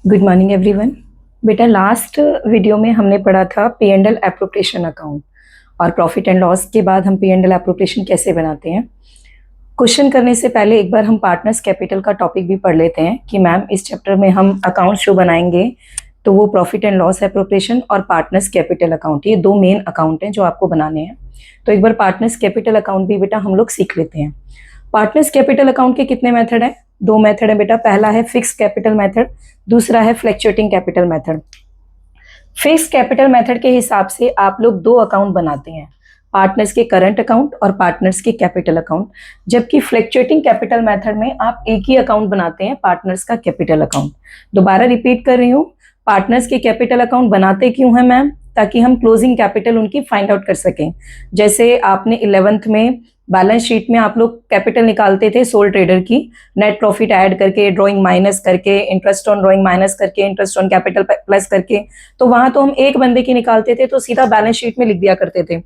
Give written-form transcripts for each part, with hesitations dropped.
Good morning everyone. बेटा last video में हमने पढ़ा था P and L appropriation account और प्रॉफिट एंड लॉस के बाद हम पी एंड एल एप्रोप्रिएशन कैसे बनाते हैं। क्वेश्चन करने से पहले एक बार हम पार्टनर्स कैपिटल का टॉपिक भी पढ़ लेते हैं कि मैम इस चैप्टर में हम अकाउंट जो बनाएंगे तो वो प्रॉफिट एंड लॉस एप्रोप्रिएशन और पार्टनर्स कैपिटल अकाउंट, ये दो मेन अकाउंट हैं जो आपको बनाने हैं। तो एक बार पार्टनर्स कैपिटल अकाउंट भी बेटा हम लोग सीख लेते हैं। पार्टनर्स कैपिटल अकाउंट के कितने मेथड हैं? दो मेथड है बेटा। पहला है फिक्स कैपिटल मेथड, दूसरा है fluctuating capital method. Fix capital method के हिसाब से आप लोग दो अकाउंट बनाते हैं, पार्टनर्स के करंट अकाउंट और पार्टनर्स के कैपिटल अकाउंट। जबकि फ्लक्चुएटिंग कैपिटल मेथड में आप एक ही अकाउंट बनाते हैं, पार्टनर्स का कैपिटल अकाउंट। दोबारा रिपीट कर रही हूँ, पार्टनर्स के कैपिटल अकाउंट बनाते क्यों हैं मैम? ताकि हम क्लोजिंग कैपिटल उनकी फाइंड आउट कर सकें। जैसे आपने 11th में बैलेंस शीट में आप लोग कैपिटल निकालते थे सोल ट्रेडर की, नेट प्रॉफिट ऐड करके, ड्रॉइंग माइनस करके, इंटरेस्ट ऑन ड्रॉइंग माइनस करके, इंटरेस्ट ऑन कैपिटल प्लस करके। तो वहां तो हम एक बंदे की निकालते थे तो सीधा बैलेंस शीट में लिख दिया करते थे।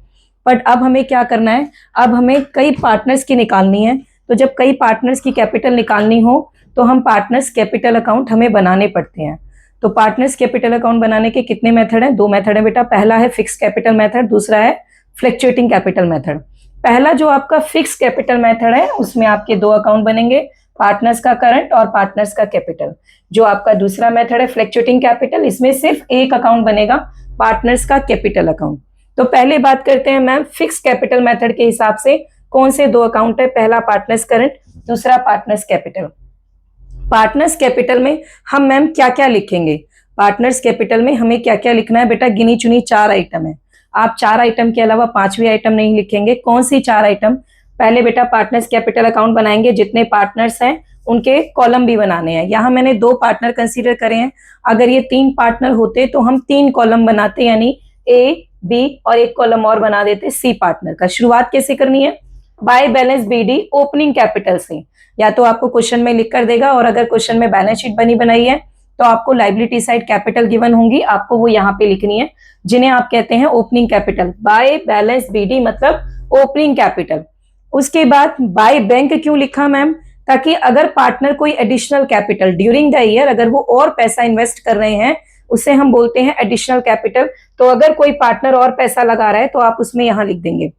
बट अब हमें क्या करना है, अब हमें कई पार्टनर्स की निकालनी है। तो जब कई पार्टनर्स की कैपिटल निकालनी हो तो हम पार्टनर्स कैपिटल अकाउंट हमें बनाने पड़ते हैं। तो पार्टनर्स कैपिटल अकाउंट बनाने के कितने मेथड हैं? दो मेथड है बेटा। पहला है फिक्स कैपिटल मेथड, दूसरा है फ्लक्चुएटिंग कैपिटल मेथड। पहला जो आपका फिक्स कैपिटल मेथड है उसमें आपके दो अकाउंट बनेंगे, पार्टनर्स का करंट और पार्टनर्स का कैपिटल। जो आपका दूसरा मेथड है फ्लक्चुएटिंग कैपिटल, इसमें सिर्फ एक अकाउंट बनेगा, पार्टनर्स का कैपिटल अकाउंट। तो पहले बात करते हैं मैम फिक्स कैपिटल मेथड के हिसाब से कौन से दो अकाउंट है। पहला पार्टनर्स करंट, दूसरा पार्टनर्स कैपिटल। पार्टनर्स कैपिटल में हम मैम क्या क्या लिखेंगे? पार्टनर्स कैपिटल में हमें क्या क्या लिखना है बेटा? गिनी चुनी चार आइटम है। आप चार आइटम के अलावा पांचवी आइटम नहीं लिखेंगे। कौन सी चार आइटम? पहले बेटा पार्टनर्स कैपिटल अकाउंट बनाएंगे, जितने पार्टनर्स हैं उनके कॉलम भी बनाने हैं। यहाँ मैंने दो पार्टनर कंसीडर करे हैं, अगर ये तीन पार्टनर होते तो हम तीन कॉलम बनाते, यानी ए बी और एक कॉलम और बना देते सी पार्टनर का। शुरुआत कैसे करनी है? By balance BD opening capital से। या तो आपको क्वेश्चन में लिख कर देगा, और अगर क्वेश्चन में बैलेंस शीट बनी बनाई है तो आपको लाइबिलिटी साइड कैपिटल गिवन होंगी, आपको वो यहाँ पे लिखनी है, जिन्हें आप कहते हैं opening capital. By balance BD मतलब ओपनिंग कैपिटल। उसके बाद बाय बैंक क्यों लिखा मैम? ताकि अगर पार्टनर कोई additional capital during the year, अगर वो और पैसा इन्वेस्ट कर रहे हैं, उसे हम बोलते हैं एडिशनल कैपिटल। तो अगर कोई पार्टनर और पैसा लगा रहा है तो आप उसमें यहां लिख देंगे।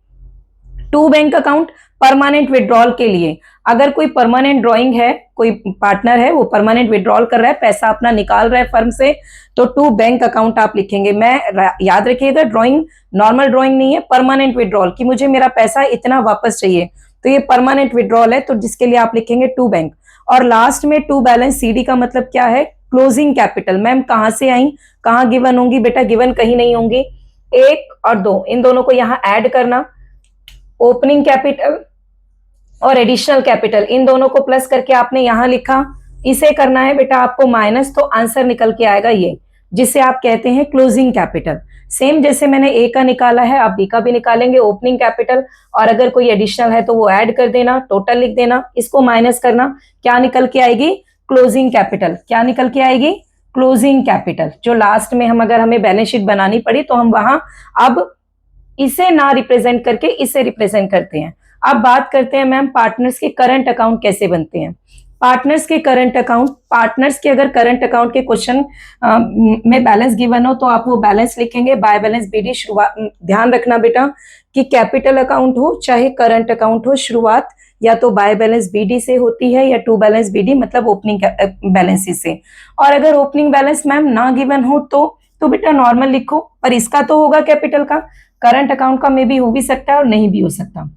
To bank account permanent withdrawal के लिए, अगर कोई परमानेंट ड्रॉइंग है, कोई पार्टनर है वो परमानेंट विड्रॉल कर रहा है, पैसा अपना निकाल रहा है फर्म से, तो टू बैंक अकाउंट आप लिखेंगे। मैं याद रखिएगा, ड्रॉइंग नॉर्मल ड्रॉइंग नहीं है, परमानेंट विड्रॉल, कि मुझे मेरा पैसा इतना वापस चाहिए, तो ये परमानेंट विड्रॉल है, तो जिसके लिए आप लिखेंगे टू बैंक। और लास्ट में टू बैलेंस सीडी का मतलब क्या है? Closing capital. मैम कहां से आई, कहां गिवन होंगी? बेटा गिवन कहीं नहीं होंगी, एक और दो, इन दोनों को यहां ऐड करना, ओपनिंग कैपिटल और एडिशनल कैपिटल, इन दोनों को प्लस करके आपने यहां लिखा। इसे करना है बेटा आपको माइनस, तो आंसर निकल के आएगा ये, जिसे आप कहते हैं क्लोजिंग कैपिटल। सेम जैसे मैंने ए का निकाला है, आप बी का भी निकालेंगे, ओपनिंग कैपिटल, और अगर कोई एडिशनल है तो वो ऐड कर देना, टोटल लिख देना, इसको माइनस करना, क्या निकल के आएगी? Closing capital. क्या निकल के आएगी? Closing capital. जो लास्ट में हम, अगर हमें बैलेंस शीट बनानी पड़ी तो हम वहां अब इसे ना रिप्रेजेंट करके इसे रिप्रेजेंट करते हैं। अब बात करते हैं मैम पार्टनर्स के करंट अकाउंट कैसे बनते हैं। पार्टनर्स के करंट अकाउंट, पार्टनर्स के अगर करंट अकाउंट के क्वेश्चन में बैलेंस गिवन हो तो आप वो बैलेंस लिखेंगे बाय बैलेंस बीडी। शुरुआत ध्यान रखना बेटा कि कैपिटल अकाउंट हो चाहे करंट अकाउंट हो, शुरुआत या तो बाय बैलेंस बीडी से होती है या टू बैलेंस बीडी मतलब ओपनिंग बैलेंस से। और अगर ओपनिंग बैलेंस मैम ना गिवन हो तो बेटा नॉर्मल लिखो, पर इसका तो होगा कैपिटल का, करंट अकाउंट का मे भी हो भी सकता है और नहीं भी हो सकता।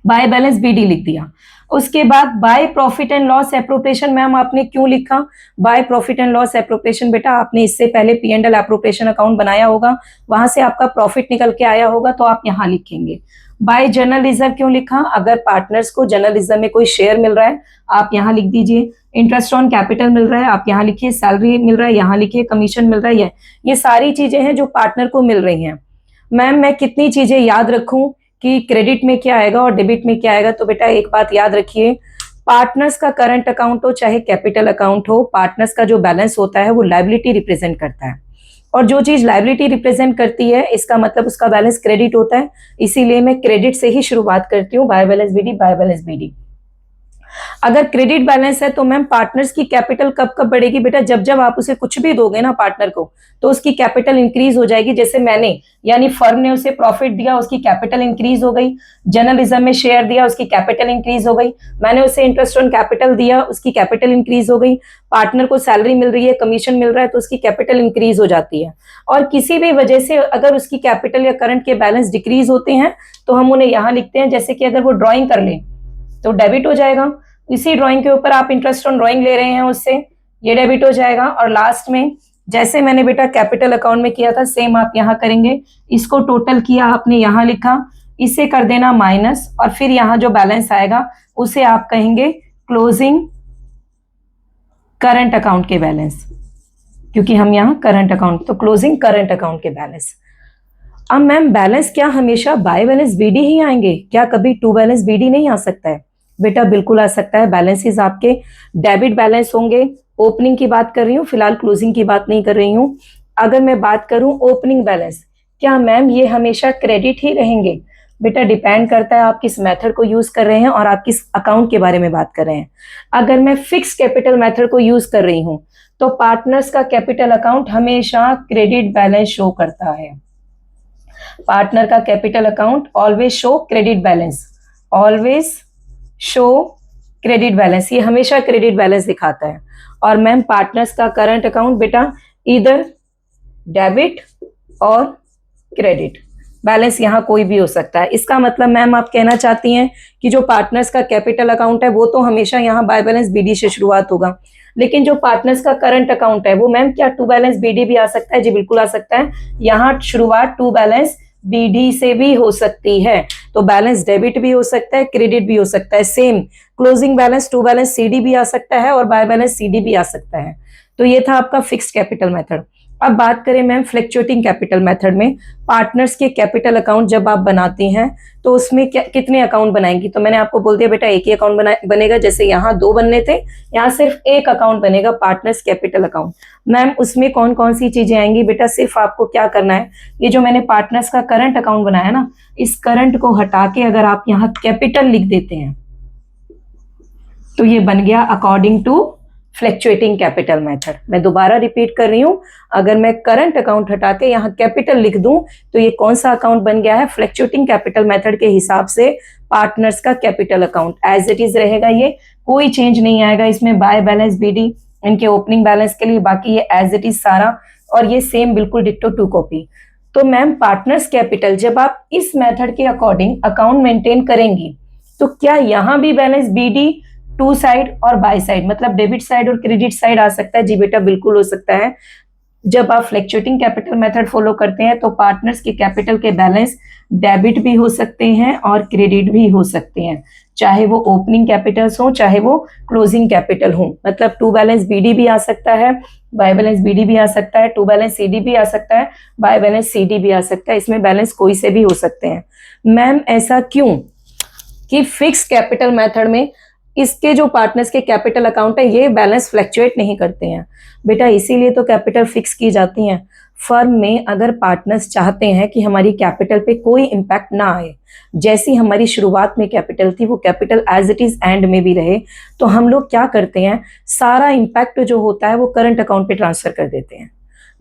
बाय बैलेंस बीडी लिख दिया। उसके बाद bye profit and loss appropriation, ma'am आपने क्यों लिखा bye profit and loss appropriation? बेटा आपने इससे पहले P and L appropriation account बनाया होगा, वहां से आपका प्रॉफिट निकल के आया होगा, तो आप यहां लिखेंगे। बाय जनरल रिजर्व क्यों लिखा? अगर पार्टनर्स को जनरल रिजर्व में कोई शेयर मिल रहा है, आप यहां लिख दीजिए। इंटरेस्ट ऑन कैपिटल मिल रहा है, आप यहां लिखिए। सैलरी मिल रहा है, यहां लिखिए। कमीशन मिल रहा है, ये सारी चीजें हैं जो पार्टनर को मिल रही हैं। मैम मैं कितनी चीजें याद रखूं कि क्रेडिट में क्या आएगा और डेबिट में क्या आएगा? तो बेटा एक बात याद रखिए, पार्टनर्स का करंट अकाउंट हो चाहे कैपिटल अकाउंट हो, पार्टनर्स का जो बैलेंस होता है वो लायबिलिटी रिप्रेजेंट करता है, और जो चीज लायबिलिटी रिप्रेजेंट करती है इसका मतलब उसका बैलेंस क्रेडिट होता है। इसीलिए मैं क्रेडिट से ही शुरुआत करती हूँ, by balance BD, by balance BD. अगर क्रेडिट बैलेंस है तो मैम पार्टनर्स की कैपिटल कब कब बढ़ेगी बेटा, जब जब आप उसे कुछ भी दोगे ना पार्टनर को, तो उसकी कैपिटल इंक्रीज हो जाएगी। जैसे मैंने यानी फर्म ने उसे प्रॉफिट दिया, उसकी कैपिटल इंक्रीज हो गई। जर्नलिज्म में शेयर दिया, उसकी कैपिटल इंक्रीज हो गई। मैंने उसे इंटरेस्ट ऑन कैपिटल दिया, उसकी कैपिटल इंक्रीज हो गई। पार्टनर को सैलरी मिल रही है, कमीशन मिल रहा है, तो उसकी कैपिटल इंक्रीज हो जाती है। और किसी भी वजह से अगर उसकी कैपिटल या करंट के बैलेंस डिक्रीज होते हैं तो हम उन्हें यहां लिखते हैं, जैसे कि अगर वो ड्रॉइंग कर ले तो डेबिट हो जाएगा। इसी ड्राइंग के ऊपर आप इंटरेस्ट ऑन ड्राइंग ले रहे हैं उससे, ये डेबिट हो जाएगा। और लास्ट में जैसे मैंने बेटा कैपिटल अकाउंट में किया था सेम आप यहां करेंगे। इसको टोटल किया आपने यहां लिखा, इसे कर देना माइनस, और फिर यहां जो बैलेंस आएगा उसे आप कहेंगे क्लोजिंग करंट अकाउंट के बैलेंस, क्योंकि हम यहां करंट अकाउंट, तो क्लोजिंग करंट अकाउंट के बैलेंस। अब मैम बैलेंस क्या हमेशा बाय बैलेंस बीडी ही आएंगे क्या, कभी टू बैलेंस बीडी नहीं आ सकता है? बेटा बिल्कुल आ सकता है। बैलेंसेस आपके डेबिट बैलेंस होंगे। ओपनिंग की बात कर रही हूँ, फिलहाल क्लोजिंग की बात नहीं कर रही हूँ। अगर मैं बात करूं ओपनिंग बैलेंस, क्या मैम ये हमेशा क्रेडिट ही रहेंगे? बेटा डिपेंड करता है आप किस मेथड को यूज कर रहे हैं और आप किस अकाउंट के बारे में बात कर रहे हैं। अगर मैं फिक्स कैपिटल मेथड को यूज कर रही हूं तो पार्टनर्स का कैपिटल अकाउंट हमेशा क्रेडिट बैलेंस शो करता है। पार्टनर का capital account always show credit balance, always show credit balance, ये हमेशा क्रेडिट बैलेंस दिखाता है। और मैम पार्टनर्स का करंट अकाउंट बेटा इधर डेबिट और क्रेडिट बैलेंस, यहां कोई भी हो सकता है। इसका मतलब मैम आप कहना चाहती हैं कि जो पार्टनर्स का कैपिटल अकाउंट है वो तो हमेशा यहाँ बाय बैलेंस बीडी से शुरुआत होगा, लेकिन जो पार्टनर्स का करंट अकाउंट है वो मैम क्या टू बैलेंस बीडी भी आ सकता है? जी बिल्कुल आ सकता है। यहाँ शुरुआत टू बैलेंस बीडी से भी हो सकती है, तो बैलेंस डेबिट भी हो सकता है, क्रेडिट भी हो सकता है। Same closing balance to balance CD भी आ सकता है और बाय बैलेंस सीडी भी आ सकता है। तो ये था आपका फिक्स्ड कैपिटल मेथड। अब बात करें मैम फ्लक्चुएटिंग कैपिटल मेथड में, पार्टनर्स के कैपिटल अकाउंट जब आप बनाते हैं तो उसमें कितने अकाउंट बनाएंगी? तो मैंने आपको बोल दिया बेटा एक ही अकाउंट बनेगा। जैसे यहाँ दो बनने थे, यहाँ सिर्फ एक अकाउंट बनेगा, पार्टनर्स कैपिटल अकाउंट। मैम उसमें कौन कौन सी चीजें आएंगी? बेटा सिर्फ आपको क्या करना है, ये जो मैंने पार्टनर्स का करंट अकाउंट बनाया ना, इस करंट को हटा के अगर आप यहाँ कैपिटल लिख देते हैं तो ये बन गया according to fluctuating capital method. मैं दोबारा रिपीट कर रही हूं, अगर मैं करंट अकाउंट हटा के यहाँ कैपिटल लिख दूं तो ये कौन सा अकाउंट बन गया है? फ्लक्चुएटिंग कैपिटल मेथड के हिसाब से पार्टनर्स का capital account as it is रहेगा, ये कोई चेंज नहीं आएगा इसमें। बाय बैलेंस बीडी इनके ओपनिंग बैलेंस के लिए, बाकी ये एज इट इज सारा, और ये सेम बिल्कुल डिट्टो टू कॉपी। तो मैम पार्टनर्स कैपिटल जब आप इस मेथड के अकॉर्डिंग अकाउंट मेंटेन करेंगी तो क्या यहाँ भी बैलेंस बीडी टू साइड और बाय साइड, मतलब डेबिट साइड और क्रेडिट साइड आ सकता है? जी बेटा बिल्कुल हो सकता है। जब आप फ्लक्चुएटिंग कैपिटल मेथड फॉलो करते हैं तो पार्टनर्स के कैपिटल के बैलेंस डेबिट भी हो सकते हैं और क्रेडिट भी हो सकते हैं, चाहे वो ओपनिंग कैपिटल्स हो चाहे वो क्लोजिंग कैपिटल हो। मतलब टू बैलेंस बीडी भी आ सकता है, बाय बैलेंस बीडी भी आ सकता है, टू बैलेंस सीडी भी आ सकता है, बाय बैलेंस सीडी भी आ सकता है। इसमें बैलेंस कोई से भी हो सकते हैं। मैम ऐसा क्यों कि फिक्स कैपिटल मेथड में इसके जो पार्टनर्स के कैपिटल अकाउंट है ये बैलेंस फ्लक्चुएट नहीं करते हैं? बेटा इसीलिए तो कैपिटल फिक्स की जाती हैं। फर्म में अगर पार्टनर्स चाहते हैं कि हमारी कैपिटल पे कोई इम्पैक्ट ना आए, जैसी हमारी शुरुआत में कैपिटल थी वो capital as it is end में भी रहे, तो हम लोग क्या करते हैं, सारा इम्पैक्ट जो होता है वो करंट अकाउंट पे ट्रांसफर कर देते हैं।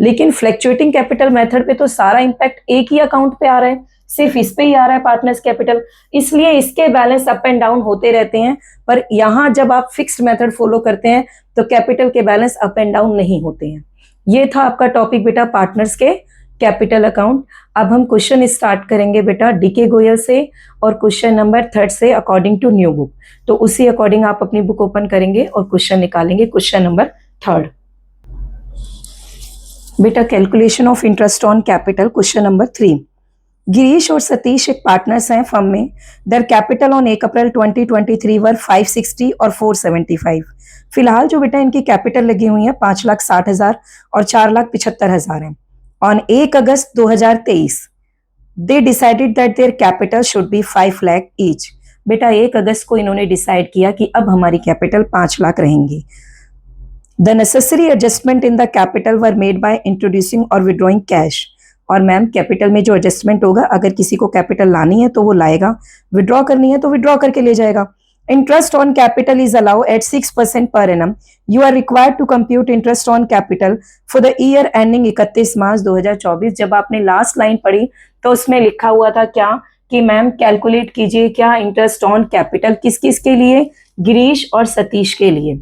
लेकिन फ्लक्चुएटिंग कैपिटल मेथड पे तो सारा इम्पैक्ट एक ही अकाउंट पे आ रहा है, सिर्फ इस पे ही आ रहा है पार्टनर्स कैपिटल, इसलिए इसके बैलेंस अप एंड डाउन होते रहते हैं। पर यहाँ जब आप फिक्स्ड मेथड फॉलो करते हैं तो कैपिटल के बैलेंस अप एंड डाउन नहीं होते हैं। ये था आपका टॉपिक बेटा पार्टनर्स के कैपिटल अकाउंट। अब हम क्वेश्चन स्टार्ट करेंगे बेटा डीके गोयल से और क्वेश्चन नंबर 3 से अकॉर्डिंग टू न्यू बुक। तो उसी अकॉर्डिंग आप अपनी बुक ओपन करेंगे और क्वेश्चन निकालेंगे। क्वेश्चन नंबर 3 बेटा calculation of interest on capital. Question number 3, Girish और सतीश एक पार्टनर्स हैं फर्म में। देयर कैपिटल ऑन 1 अप्रैल 2023 वर 560 और 475। फिलहाल जो बेटा इनकी कैपिटल लगी हुई है 5,60,000 और 4,75,000 है। On 1 August 2023 they decided that their capital should be 5 lakh each. बेटा 1 अगस्त को इन्होंने डिसाइड किया कि अब हमारी कैपिटल 5 लाख रहेंगी। The necessary adjustment in the capital were made by introducing और विड्रॉइंग कैश। और मैम कैपिटल में जो एडजस्टमेंट होगा, अगर किसी को कैपिटल लानी है तो वो लाएगा, विड्रॉ करनी है तो विड्रॉ करके ले जाएगा। Interest on capital is allowed at 6% per annum. You are required to compute interest on capital for the year ending 31 March 2024. जब आपने लास्ट लाइन पढ़ी तो उसमें लिखा हुआ था क्या कि मैम कैलकुलेट कीजिए क्या इंटरेस्ट ऑन कैपिटल किस किस के लिए, गिरीश और सतीश के लिए।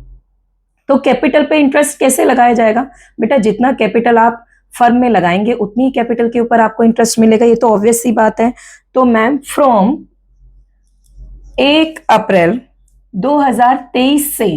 तो कैपिटल पे इंटरेस्ट कैसे लगाया जाएगा बेटा, जितना कैपिटल आप फर्म में लगाएंगे उतनी ही कैपिटल के ऊपर आपको इंटरेस्ट मिलेगा, ये तो ऑब्वियस सी बात है। तो मैम फ्रॉम 1 अप्रैल 2023 से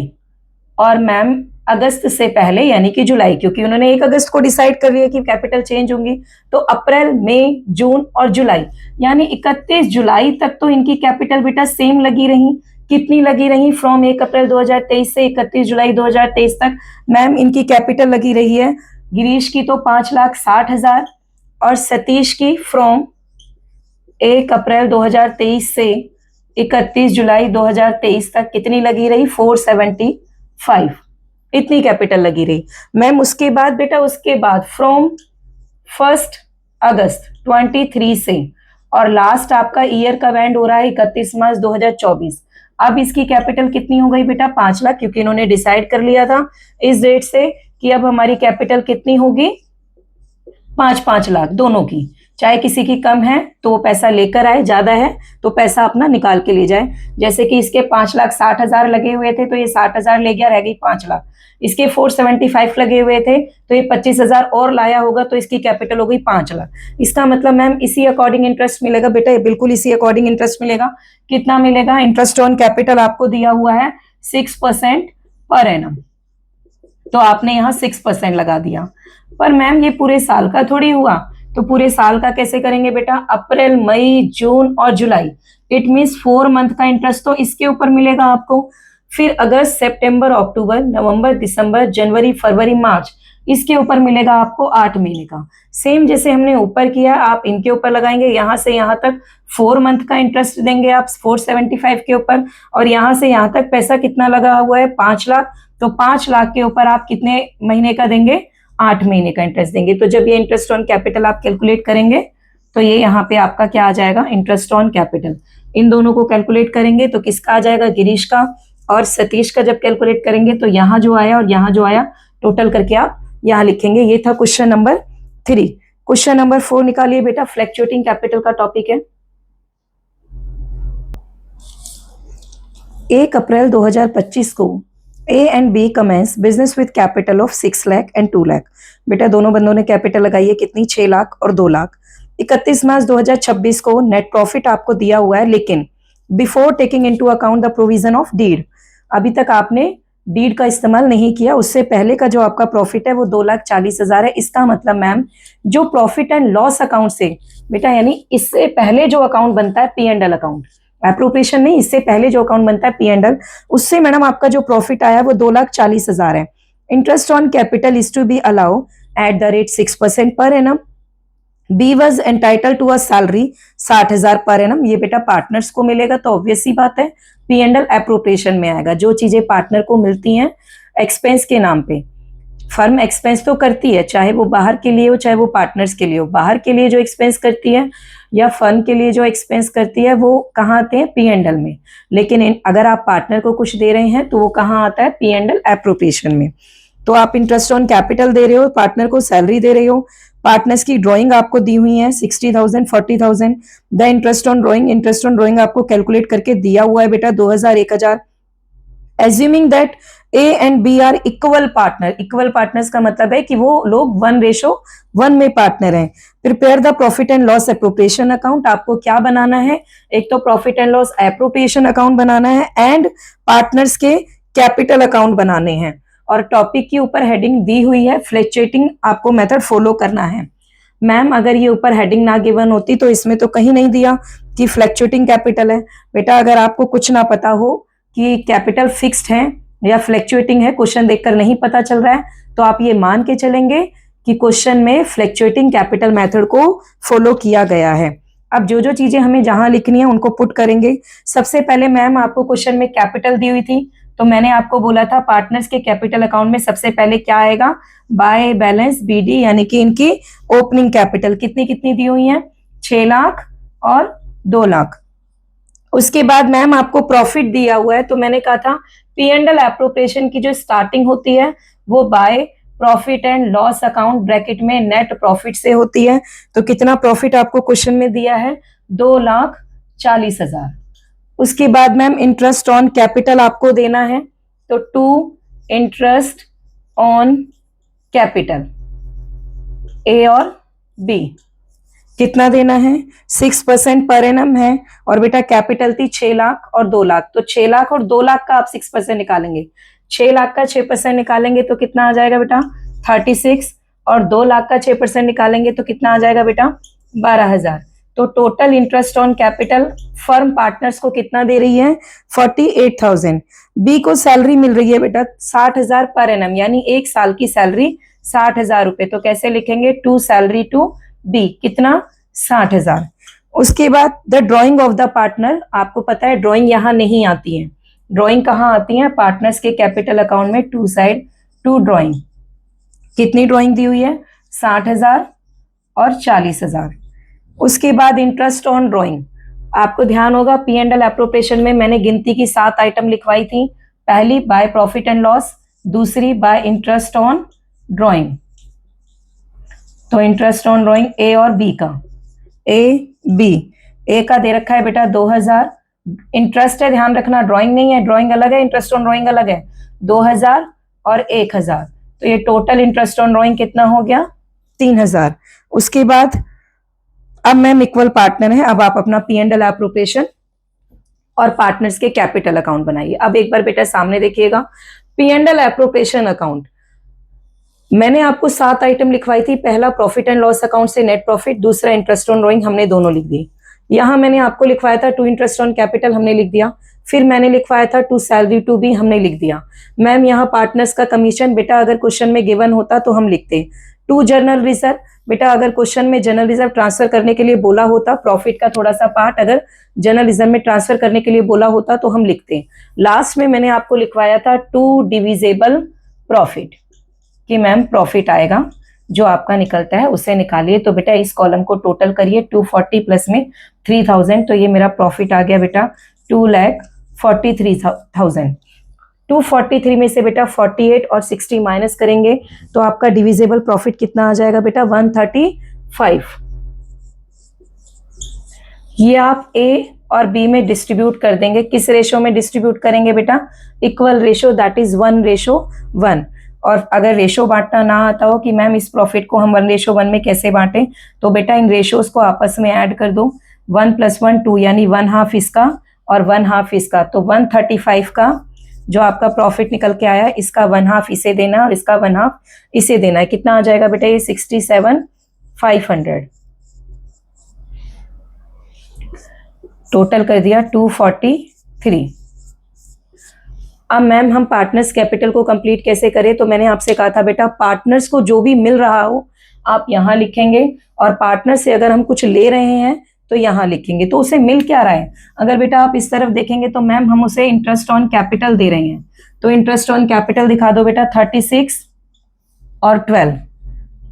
और मैम अगस्त से पहले यानी कि जुलाई, क्योंकि उन्होंने 1 अगस्त को डिसाइड कर लिया कि कैपिटल चेंज होंगी, तो अप्रैल, मई, जून और जुलाई यानी 31 जुलाई तक तो इनकी कैपिटल बेटा सेम लगी रही। कितनी लगी रही? फ्रॉम 1 अप्रैल 2023 से 31 जुलाई 2023 तक मैम इनकी कैपिटल लगी रही है। गिरीश की तो 5,60,000 और सतीश की फ्रॉम 1 अप्रैल 2023 से 31 जुलाई 2023 तक कितनी लगी रही? 475, इतनी कैपिटल लगी रही मैम। उसके बाद बेटा उसके बाद फ्रॉम 1 अगस्त 23 से और लास्ट आपका ईयर का एंड हो रहा है 31 मार्च 2024। अब इसकी कैपिटल कितनी हो गई बेटा? 5 लाख, क्योंकि इन्होंने डिसाइड कर लिया था इस डेट से कि अब हमारी कैपिटल कितनी होगी? 5-5 लाख दोनों की। चाहे किसी की कम है तो वो पैसा लेकर आए, ज्यादा है तो पैसा अपना निकाल के ले जाए। जैसे कि इसके 5,60,000 लगे हुए थे तो ये 60,000 ले गया, रह गई 5 लाख। इसके 475 लगे हुए थे तो ये 25,000 और लाया होगा तो इसकी कैपिटल हो गई 5 लाख। इसका मतलब मैम इसी अकॉर्डिंग इंटरेस्ट मिलेगा बेटा, ये बिल्कुल इसी अकॉर्डिंग इंटरेस्ट मिलेगा। कितना मिलेगा? इंटरेस्ट ऑन कैपिटल आपको दिया हुआ है 6% पर एनम, तो आपने यहाँ 6% लगा दिया। पर मैम ये पूरे साल का थोड़ी हुआ, तो पूरे साल का कैसे करेंगे बेटा? अप्रैल, मई, जून और जुलाई, इट मीन्स 4 मंथ का इंटरेस्ट तो इसके ऊपर मिलेगा आपको। फिर अगस्त, सितंबर, अक्टूबर, नवंबर, दिसंबर, जनवरी, फरवरी, मार्च, इसके ऊपर मिलेगा आपको 8 महीने का। सेम जैसे हमने ऊपर किया आप इनके ऊपर लगाएंगे, यहां से यहां तक 4 मंथ का इंटरेस्ट देंगे आप 475 के ऊपर, और यहां से यहां तक पैसा कितना लगा हुआ है? 5 लाख। तो 5 लाख के ऊपर आप कितने महीने का देंगे? 8 महीने का इंटरेस्ट देंगे। तो जब ये इंटरेस्ट ऑन कैपिटल आप कैलकुलेट करेंगे तो ये यहाँ पे आपका क्या आ जाएगा? Interest on capital. इन दोनों को कैलकुलेट करेंगे तो किसका आ जाएगा? गिरीश का और सतीश का। जब कैलकुलेट करेंगे तो यहाँ जो आया और यहाँ जो आया टोटल करके आप यहाँ लिखेंगे। ये था क्वेश्चन नंबर 3। क्वेश्चन नंबर 4 निकालिए बेटा, फ्लैक्चुएटिंग कैपिटल का टॉपिक है। 1 अप्रैल 2025 को A and B commence business with capital of 6 lakh and 2 lakh. बेटा दोनों बंदों ने कैपिटल लगाई है कितनी? 6 लाख और 2 लाख। 31 मार्च 2026 को नेट प्रॉफिट आपको दिया हुआ है, लेकिन before taking into account the provision of deed, अभी तक आपने डीड का इस्तेमाल नहीं किया, उससे पहले का जो आपका प्रॉफिट है वो 2,40,000 है। इसका मतलब मैम जो प्रॉफिट एंड लॉस अकाउंट से बेटा, यानी इससे पहले जो अकाउंट बनता है P&L अकाउंट, एप्रोप्रिएशन नहीं, इससे पहले जो अकाउंट बनता है P&L, उससे मैडम आपका जो प्रॉफिट आया वो 2,40,000 है। Interest on capital is to be allow at the rate 6% per annum. B was entitle to a salary 60,000 per annum. ये बेटा पार्टनर्स को मिलेगा तो ऑब्वियस सी बात है P&L एप्रोप्रिएशन में आएगा। जो चीजें पार्टनर को मिलती हैं एक्सपेंस के नाम पे, फर्म एक्सपेंस तो करती है, चाहे वो बाहर के लिए हो चाहे वो पार्टनर्स के लिए हो। बाहर के लिए जो एक्सपेंस करती है या फर्म के लिए जो एक्सपेंस करती है वो कहाँ आते हैं? P&L में। लेकिन अगर आप पार्टनर को कुछ दे रहे हैं तो वो कहाँ आता है? P&L एप्रोप्रिएशन में। तो आप इंटरेस्ट ऑन कैपिटल दे रहे हो, पार्टनर को सैलरी दे रहे हो, पार्टनर्स की ड्राइंग आपको दी हुई है 60,000, 40,000। द इंटरेस्ट ऑन ड्राइंग आपको कैलकुलेट करके दिया हुआ है बेटा 2,000, 1,000। Assuming that A and B are equal partner. Equal partners का मतलब है कि वो लोग 1:1 में पार्टनर हैं। Prepare the profit and loss appropriation account. आपको क्या बनाना है? एक तो profit and loss appropriation account बनाना है एंड पार्टनर्स के कैपिटल अकाउंट बनाने हैं। और टॉपिक के ऊपर हेडिंग दी हुई है फ्लैक्चुएटिंग, आपको मेथड फॉलो करना है। मैम अगर ये ऊपर हेडिंग ना गिवन होती तो इसमें तो कहीं नहीं दिया कि फ्लैक्चुएटिंग कैपिटल है। बेटा अगर आपको कुछ ना पता हो कि कैपिटल फिक्स्ड है या फ्लैक्चुएटिंग है, क्वेश्चन देखकर नहीं पता चल रहा है, तो आप ये मान के चलेंगे कि क्वेश्चन में फ्लैक्चुएटिंग कैपिटल मेथड को फॉलो किया गया है। अब जो जो चीजें हमें जहां लिखनी है उनको पुट करेंगे। सबसे पहले मैम आपको क्वेश्चन में कैपिटल दी हुई थी, तो मैंने आपको बोला था पार्टनर्स के कैपिटल अकाउंट में सबसे पहले क्या आएगा? बाय बैलेंस BD, यानी कि इनकी ओपनिंग कैपिटल कितनी कितनी दी हुई है? 6 लाख और 2 लाख। उसके बाद मैम आपको प्रॉफिट दिया हुआ है, तो मैंने कहा था पी एंड एल एप्रोप्रिएशन की जो स्टार्टिंग होती है वो bye profit and loss account bracket में नेट प्रॉफिट से होती है। तो कितना प्रॉफिट आपको क्वेश्चन में दिया है? 2,40,000। उसके बाद मैम इंटरेस्ट ऑन कैपिटल आपको देना है, तो to interest on capital A और बी कितना देना है? 6% पर एनम है, और बेटा कैपिटल थी 6 लाख और 2 लाख, तो 6 लाख और 2 लाख का आप 6% निकालेंगे, 6 लाख का 6% निकालेंगे तो कितना आ जाएगा बेटा? 36, और 2 लाख का 6% निकालेंगे तो कितना आ जाएगा बेटा? 12,000। तो total interest on capital firm partners को कितना दे रही है? 48,000। बी को सैलरी मिल रही है बेटा 60,000 पर एनम, यानी एक साल की सैलरी 60,000 रुपए। तो कैसे लिखेंगे? टू सैलरी टू बी कितना? 60,000। उसके बाद the drying of the partner, आपको पता है ड्राइंग यहाँ नहीं आती है, ड्राइंग कहाँ आती है? पार्टनर्स के कैपिटल अकाउंट में टू साइड टू ड्राइंग। कितनी ड्राइंग दी हुई है? 60,000 और 40,000। उसके बाद इंटरेस्ट ऑन ड्राइंग, आपको ध्यान होगा पी एंड एल एप्रोप्रिएशन में मैंने गिनती की 7 आइटम लिखवाई थी। पहली बाय प्रॉफिट एंड लॉस, दूसरी बाय इंटरेस्ट ऑन ड्राइंग। तो इंटरेस्ट ऑन ड्राइंग ए और बी का, ए बी, ए का दे रखा है बेटा 2,000, इंटरेस्ट है ध्यान रखना, ड्राइंग नहीं है, ड्राइंग अलग है, इंटरेस्ट ऑन ड्राइंग अलग है। 2,000 और 1,000, तो ये टोटल इंटरेस्ट ऑन ड्राइंग कितना हो गया? 3,000। उसके बाद अब मैम इक्वल पार्टनर है, अब आप अपना पी एंड एल एप्रोप्रिएशन और पार्टनर्स के कैपिटल अकाउंट बनाइए। अब एक बार बेटा सामने देखिएगा, P and L appropriation account मैंने आपको 7 आइटम लिखवाई थी। पहला प्रॉफिट एंड लॉस अकाउंट से नेट प्रॉफिट, दूसरा इंटरेस्ट ऑन ड्राइंग, हमने दोनों लिख दी। यहाँ मैंने आपको लिखवाया था टू इंटरेस्ट ऑन कैपिटल, हमने लिख दिया। फिर मैंने लिखवाया था टू सैलरी टू बी, हमने लिख दिया। मैम यहाँ पार्टनर्स का कमीशन, बेटा अगर क्वेश्चन में गिवन होता तो हम लिखते। टू जनरल रिजर्व, बेटा अगर क्वेश्चन में जनरल रिजर्व ट्रांसफर करने के लिए बोला होता, प्रॉफिट का थोड़ा सा पार्ट अगर जनरल रिजर्व में ट्रांसफर करने के लिए बोला होता तो हम लिखते। लास्ट में मैंने आपको लिखवाया था टू डिविजेबल प्रॉफिट, कि मैम प्रॉफिट आएगा जो आपका निकलता है उसे निकालिए। तो बेटा इस कॉलम को टोटल करिए, 240 प्लस में 3,000, तो ये मेरा प्रॉफिट आ गया बेटा 2,43,000। 243 में से बेटा 48 और 60 माइनस करेंगे तो आपका डिविजिबल प्रॉफिट कितना आ जाएगा बेटा? 135। ये आप ए और बी में डिस्ट्रीब्यूट कर देंगे। किस रेशो में डिस्ट्रीब्यूट करेंगे बेटा? Equal ratio, that is 1:1। और अगर रेशो बांटना ना आता हो कि मैम इस प्रॉफिट को हम 1:1 में कैसे बांटें, तो बेटा इन रेशोज को आपस में ऐड कर दो। 1 + 1 2, यानी 1/2 इसका और 1/2 इसका, तो 135 का जो आपका प्रॉफिट निकल के आया, इसका 1/2 इसे देना और इसका 1/2 इसे देना है। कितना आ जाएगा बेटा? ये 67,500। टोटल कर दिया 243। अब मैम हम पार्टनर्स कैपिटल को कंप्लीट कैसे करें? तो मैंने आपसे कहा था बेटा पार्टनर्स को जो भी मिल रहा हो आप यहाँ लिखेंगे, और पार्टनर से अगर हम कुछ ले रहे हैं तो यहाँ लिखेंगे। तो उसे मिल क्या रहा है? अगर बेटा आप इस तरफ देखेंगे तो मैम हम उसे इंटरेस्ट ऑन कैपिटल दे रहे हैं, तो इंटरेस्ट ऑन कैपिटल दिखा दो बेटा 36 और 12।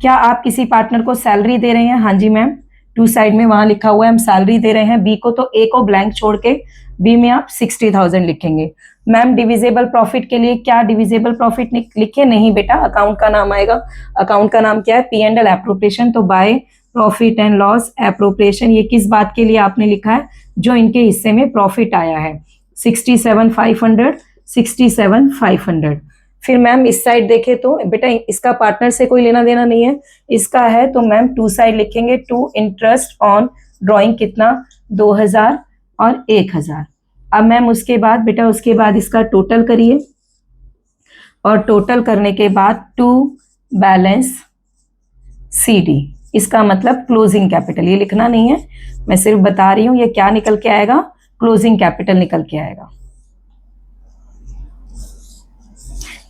क्या आप किसी पार्टनर को सैलरी दे रहे हैं? हाँ जी मैम, टू साइड में वहां लिखा हुआ है हम सैलरी दे रहे हैं बी को, तो ए को ब्लैंक छोड़ के बी में आप 60,000 लिखेंगे। मैम डिविजिबल प्रॉफिट के लिए क्या डिविजिबल प्रॉफिट लिखे? नहीं बेटा, अकाउंट का नाम आएगा। अकाउंट का नाम क्या है? P and L appropriation. तो by profit and loss appropriation, ये किस बात के लिए आपने लिखा है? जो इनके हिस्से में प्रॉफिट आया है 67,500, 67,500। फिर मैम इस साइड देखे तो बेटा इसका पार्टनर से कोई लेना देना नहीं है, इसका है, तो मैम टू साइड लिखेंगे। टू इंटरेस्ट ऑन ड्राइंग कितना? 2,000 और 1,000। अब मैम उसके बाद बेटा उसके बाद इसका टोटल करिए, और टोटल करने के बाद टू बैलेंस CD, इसका मतलब क्लोजिंग कैपिटल। ये लिखना नहीं है, मैं सिर्फ बता रही हूं ये क्या निकल के आएगा, क्लोजिंग कैपिटल निकल के आएगा।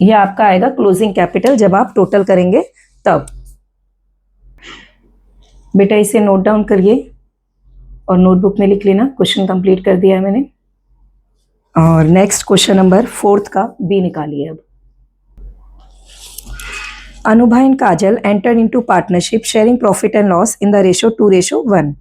ये आपका आएगा क्लोजिंग कैपिटल जब आप टोटल करेंगे तब। बेटा इसे नोट डाउन करिए और नोटबुक में लिख लेना। क्वेश्चन कंप्लीट कर दिया है मैंने। और नेक्स्ट क्वेश्चन नंबर 4 का बी निकालिए। अब Anubha and Kajal entered into partnership sharing profit and loss in the ratio 2:1.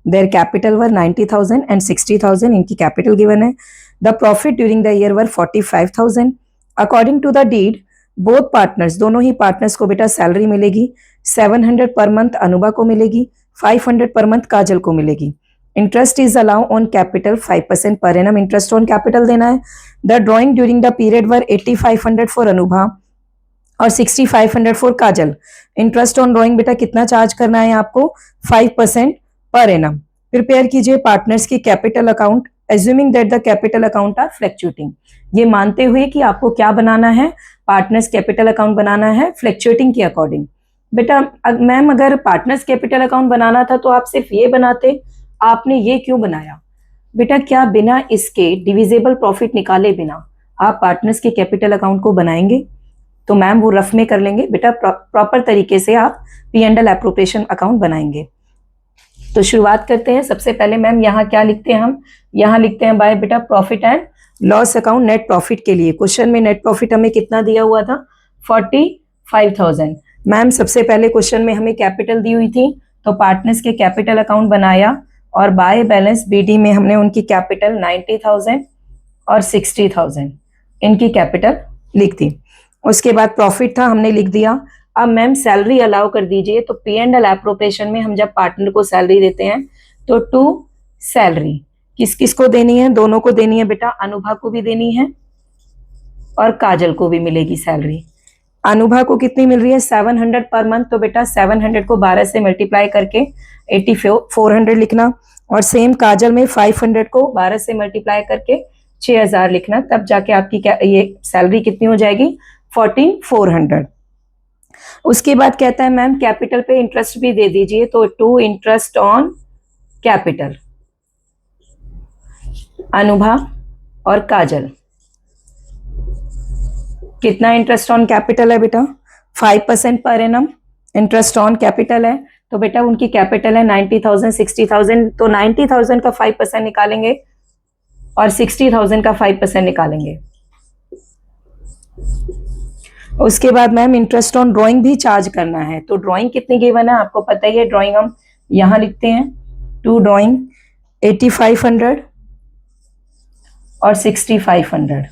Their capital were 90,000 and 60,000, इनकी कैपिटल गिवन है। The profit during the year were 45,000। According to the deed both partners, दोनों ही partners को बेटा salary मिलेगी 700 per month Anubha को मिलेगी, 500 पर मंथ काजल को मिलेगी। Interest is allow on capital 5% per annum interest on capital देना है। The drawing during the period were 8500 for Anubha और 6500 for Kajal. Interest on drawing बेटा कितना चार्ज करना है आपको? 5% पर एनम। प्रिपेयर कीजिए पार्टनर्स की capital account, assuming that the capital account are fluctuating. ये मानते हुए कि आपको क्या बनाना है, पार्टनर्स कैपिटल अकाउंट बनाना है फ्लक्चुएटिंग के अकॉर्डिंग। बेटा मैम अगर पार्टनर्स कैपिटल अकाउंट बनाना था तो आप सिर्फ ये बनाते, आपने ये क्यों बनाया? बेटा क्या बिना इसके डिविजिबल प्रॉफिट निकाले बिना आप पार्टनर्स के कैपिटल अकाउंट को बनाएंगे? तो मैम वो रफ में कर लेंगे बेटा, प्रॉपर तरीके से आप P&L एप्रोप्रिएशन अकाउंट बनाएंगे। तो शुरुआत करते हैं। सबसे पहले मैम यहाँ क्या लिखते हैं? हम यहाँ लिखते हैं बाय बेटा profit and loss account net profit के लिए। क्वेश्चन में नेट प्रॉफिट हमें कितना दिया हुआ था? 45,000। मैम सबसे पहले क्वेश्चन में हमें कैपिटल दी हुई थी तो पार्टनर्स के कैपिटल अकाउंट बनाया और बाय बैलेंस BD में हमने उनकी कैपिटल 90,000 और 60,000 इनकी कैपिटल लिख दी। उसके बाद प्रॉफिट था हमने लिख दिया। अब मैम सैलरी अलाउ कर दीजिए। तो P&L एप्रोप्रिएशन में हम जब पार्टनर को सैलरी देते हैं तो टू सैलरी किस किस को देनी है? दोनों को देनी है बेटा, अनुभा को भी देनी है और काजल को भी मिलेगी सैलरी। अनुभा को कितनी मिल रही है? 700 पर मंथ। तो बेटा 700 को 12 से मल्टीप्लाई करके 8400 लिखना और सेम काजल में 500 को 12 से मल्टीप्लाई करके 6000 लिखना, तब जाके आपकी ये सैलरी कितनी हो जाएगी? 14,400। उसके बाद कहता है मैम कैपिटल पे इंटरेस्ट भी दे दीजिए। तो to interest on capital Anubha और काजल। कितना इंटरेस्ट ऑन कैपिटल है बेटा? 5% per annum interest on capital है। तो बेटा उनकी कैपिटल है 90,000 60,000, तो 90,000 का 5% निकालेंगे और 60,000 का 5% निकालेंगे। उसके बाद मैम इंटरेस्ट ऑन ड्राइंग भी चार्ज करना है। तो ड्राइंग कितनी गिवन है आपको पता ही है। ड्राइंग हम यहां लिखते हैं, टू ड्राइंग 8500 और 6500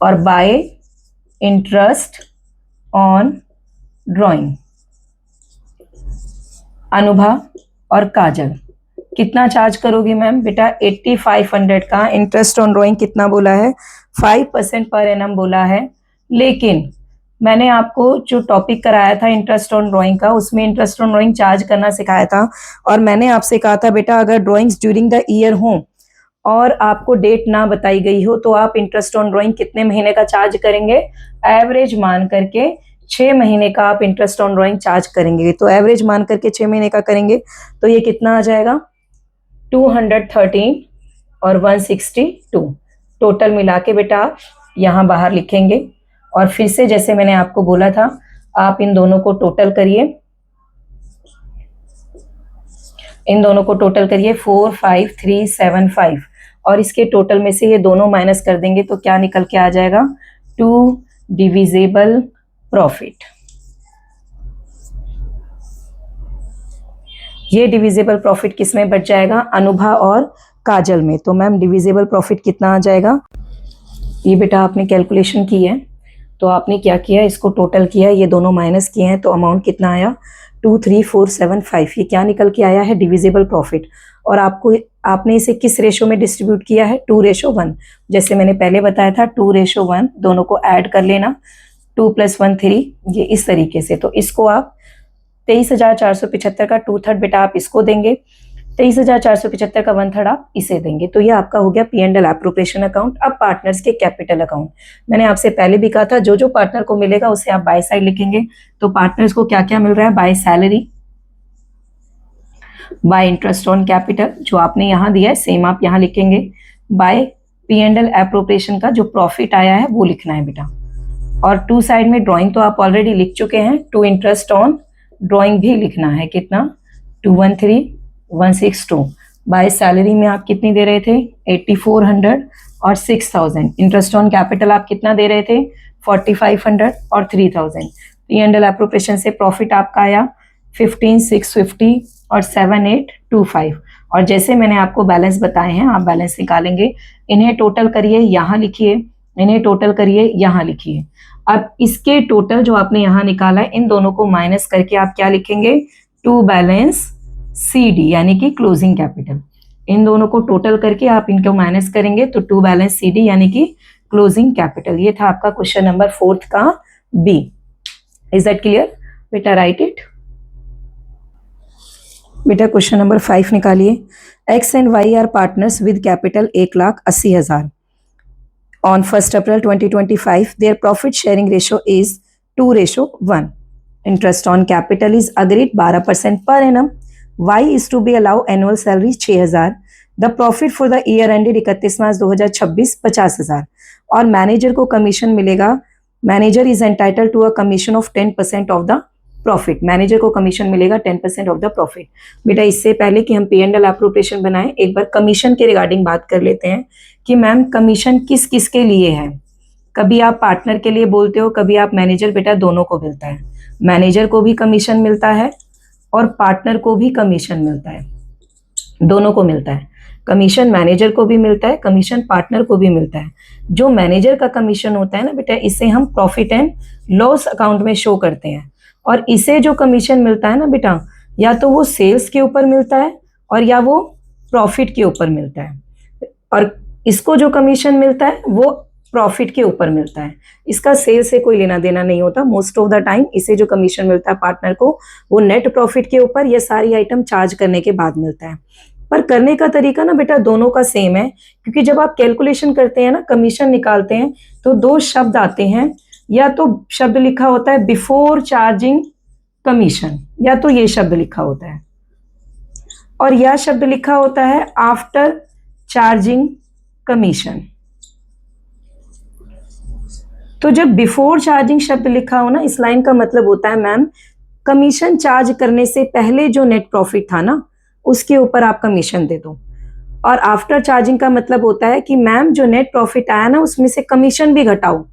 और bye interest on drawing Anubha और काजल। कितना चार्ज करोगी मैम? बेटा 8500 का इंटरेस्ट ऑन ड्राइंग कितना बोला है? 5% पर एनम बोला है। लेकिन मैंने आपको जो टॉपिक कराया था इंटरेस्ट ऑन ड्राइंग का, उसमें इंटरेस्ट ऑन ड्राइंग चार्ज करना सिखाया था और मैंने आपसे कहा था बेटा अगर ड्राइंग्स ड्यूरिंग द ईयर हो और आपको डेट ना बताई गई हो तो आप इंटरेस्ट ऑन ड्राइंग कितने महीने का चार्ज करेंगे? एवरेज मान करके 6 महीने का आप इंटरेस्ट ऑन ड्राइंग चार्ज करेंगे। तो एवरेज मान करके 6 महीने का करेंगे तो ये कितना आ जाएगा? 213 और 162 टोटल मिला के बेटा आप यहाँ बाहर लिखेंगे। और फिर से जैसे मैंने आपको बोला था आप इन दोनों को टोटल करिए, इन दोनों को टोटल करिए 45375 और इसके टोटल में से ये दोनों माइनस कर देंगे तो क्या निकल के आ जाएगा? 2 डिविजिबल प्रॉफिट। ये डिविजिबल प्रॉफिट किस में बच जाएगा? अनुभा और काजल में। तो मैम डिविजिबल प्रॉफिट कितना आ जाएगा? ये बेटा आपने कैलकुलेशन की है तो आपने क्या किया, इसको टोटल किया, ये दोनों माइनस किए हैं तो अमाउंट कितना आया? 23475। ये क्या निकल के आया है? Divisible profit. और आपने इसे किस रेशो में डिस्ट्रीब्यूट किया है? 2:1। जैसे मैंने पहले बताया था 2:1, दोनों को ऐड कर लेना, 2 + 1 3, ये इस तरीके से। तो इसको आप 23,475 का 2/3 बेटा आप इसको देंगे, 23,475 का 1/3 आप इसे देंगे। तो ये आपका हो गया P&L एप्रोप्रिएशन अकाउंट। अब पार्टनर्स के कैपिटल अकाउंट, मैंने आपसे पहले भी कहा था जो जो पार्टनर को मिलेगा उसे आप बाय साइड लिखेंगे। तो पार्टनर्स को क्या क्या मिल रहा है? Bye salary, bye interest on capital जो आपने यहाँ दिया है सेम आप यहाँ लिखेंगे, बाय P&L एप्रोप्रिएशन का जो प्रॉफिट आया है वो लिखना है बेटा। और टू साइड में ड्रॉइंग तो आप ऑलरेडी लिख चुके हैं, टू इंटरेस्ट ऑन ड्रॉइंग भी लिखना है। कितना? 213,162। बाय सैलरी में आप कितनी दे रहे थे? 8400 और 6000। इंटरेस्ट ऑन कैपिटल आप कितना दे रहे थे? 4500 और 3000। P&L एप्रोप्रिएशन से प्रॉफिट आपका आया 15,650 और 7825। और जैसे मैंने आपको बैलेंस बताए हैं, आप बैलेंस निकालेंगे, इन्हें टोटल करिए, यहाँ लिखिए, इन्हें टोटल करिए, यहाँ लिखिए। अब इसके टोटल जो आपने यहाँ निकाला है, इन दोनों को माइनस करके आप क्या लिखेंगे, टू बैलेंस सी डी, यानी कि क्लोजिंग कैपिटल। इन दोनों को टोटल करके आप इनको माइनस करेंगे तो टू बैलेंस सी डी यानी कि क्लोजिंग कैपिटल। ये था आपका क्वेश्चन नंबर 4 का बी। इज दैट क्लियर बेटा? Right it. बेटा क्वेश्चन नंबर 5 निकालिए। X and Y are partners with capital 1,80,000 on 1 April 2025। Their profit sharing ratio is 2:1। Interest on capital is agreed 12% per annum. Y is to be allow annual salary 6,000. The profit for the year ended 31 March 2026 50,000 और manager को commission मिलेगा। Manager is entitle to a commission of 10% of the profit. Manager को commission मिलेगा 10% of the profit. बेटा इससे पहले कि हम P&L एप्रोप्रिएशन बनाएं, एक बार कमीशन के रिगार्डिंग बात कर लेते हैं कि मैम कमीशन किस किस के लिए है। कभी आप पार्टनर के लिए बोलते हो, कभी आप मैनेजर, बेटा दोनों को मिलता है। मैनेजर को भी कमीशन मिलता है और पार्टनर को भी कमीशन मिलता है, दोनों को मिलता है। कमीशन मैनेजर को भी मिलता है, कमीशन पार्टनर को भी मिलता है। जो मैनेजर का कमीशन होता है ना बेटा, इसे हम प्रॉफिट एंड लॉस अकाउंट में शो करते हैं। और इसे जो कमीशन मिलता है ना बेटा, या तो वो सेल्स के ऊपर मिलता है और या वो प्रॉफिट के ऊपर मिलता है। और इसको जो कमीशन मिलता है वो प्रॉफिट के ऊपर मिलता है। इसका सेल से कोई लेना देना नहीं होता। मोस्ट ऑफ द टाइम इसे जो कमीशन मिलता है पार्टनर को, वो नेट प्रॉफिट के ऊपर ये सारी आइटम चार्ज करने के बाद मिलता है। पर करने का तरीका ना बेटा दोनों का सेम है, क्योंकि जब आप कैलकुलेशन करते हैं ना, कमीशन निकालते हैं, तो दो शब्द आते हैं। या तो शब्द लिखा होता है बिफोर चार्जिंग कमीशन, या तो ये शब्द लिखा होता है, और यह शब्द लिखा होता है आफ्टर चार्जिंग कमीशन। तो जब बिफोर चार्जिंग शब्द लिखा हो ना, इस लाइन का मतलब होता है मैम कमीशन चार्ज करने से पहले जो नेट प्रॉफिट था ना, उसके ऊपर आप कमीशन दे दो। और आफ्टर चार्जिंग का मतलब होता है कि मैम जो नेट प्रॉफिट आया ना, उसमें से कमीशन भी घटाओ,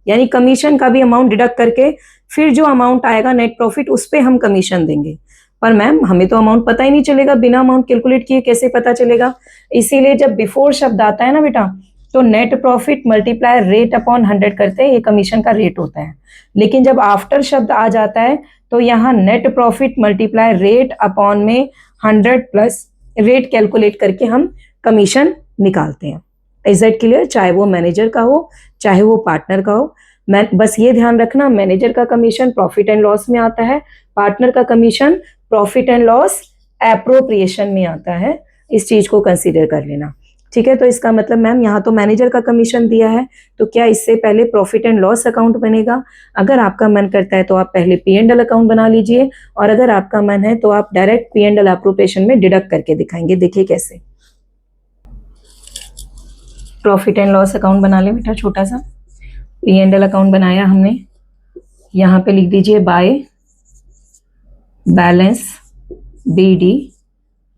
यानी कमीशन का भी अमाउंट डिडक्ट करके फिर जो अमाउंट आएगा नेट प्रॉफिट, उस पर हम कमीशन देंगे। पर मैम हमें तो अमाउंट पता ही नहीं चलेगा, बिना अमाउंट कैलकुलेट किए कैसे पता चलेगा। इसीलिए जब बिफोर शब्द आता है ना बेटा, तो net profit multiply rate upon 100 करते हैं, ये कमीशन का रेट होता है। लेकिन जब आफ्टर शब्द आ जाता है तो यहाँ net profit multiply rate upon में 100 प्लस रेट कैलकुलेट करके हम कमीशन निकालते हैं। Is that clear? चाहे वो मैनेजर का हो, चाहे वो पार्टनर का हो। बस ये ध्यान रखना, मैनेजर का कमीशन प्रॉफिट एंड लॉस में आता है, पार्टनर का commission profit and loss appropriation में आता है। इस चीज को कंसीडर कर लेना, ठीक है? तो इसका मतलब मैम यहाँ तो मैनेजर का कमीशन दिया है, तो क्या इससे पहले प्रॉफिट एंड लॉस अकाउंट बनेगा? अगर आपका मन करता है तो आप पहले P&L अकाउंट बना लीजिए, और अगर आपका मन है तो आप डायरेक्ट P&L एप्रोप्रिएशन में डिडक्ट करके दिखाएंगे। देखिए कैसे। प्रॉफिट एंड लॉस अकाउंट बना ले बेटा, छोटा सा P&L अकाउंट बनाया हमने। यहाँ पे लिख दीजिए बाय बैलेंस BD,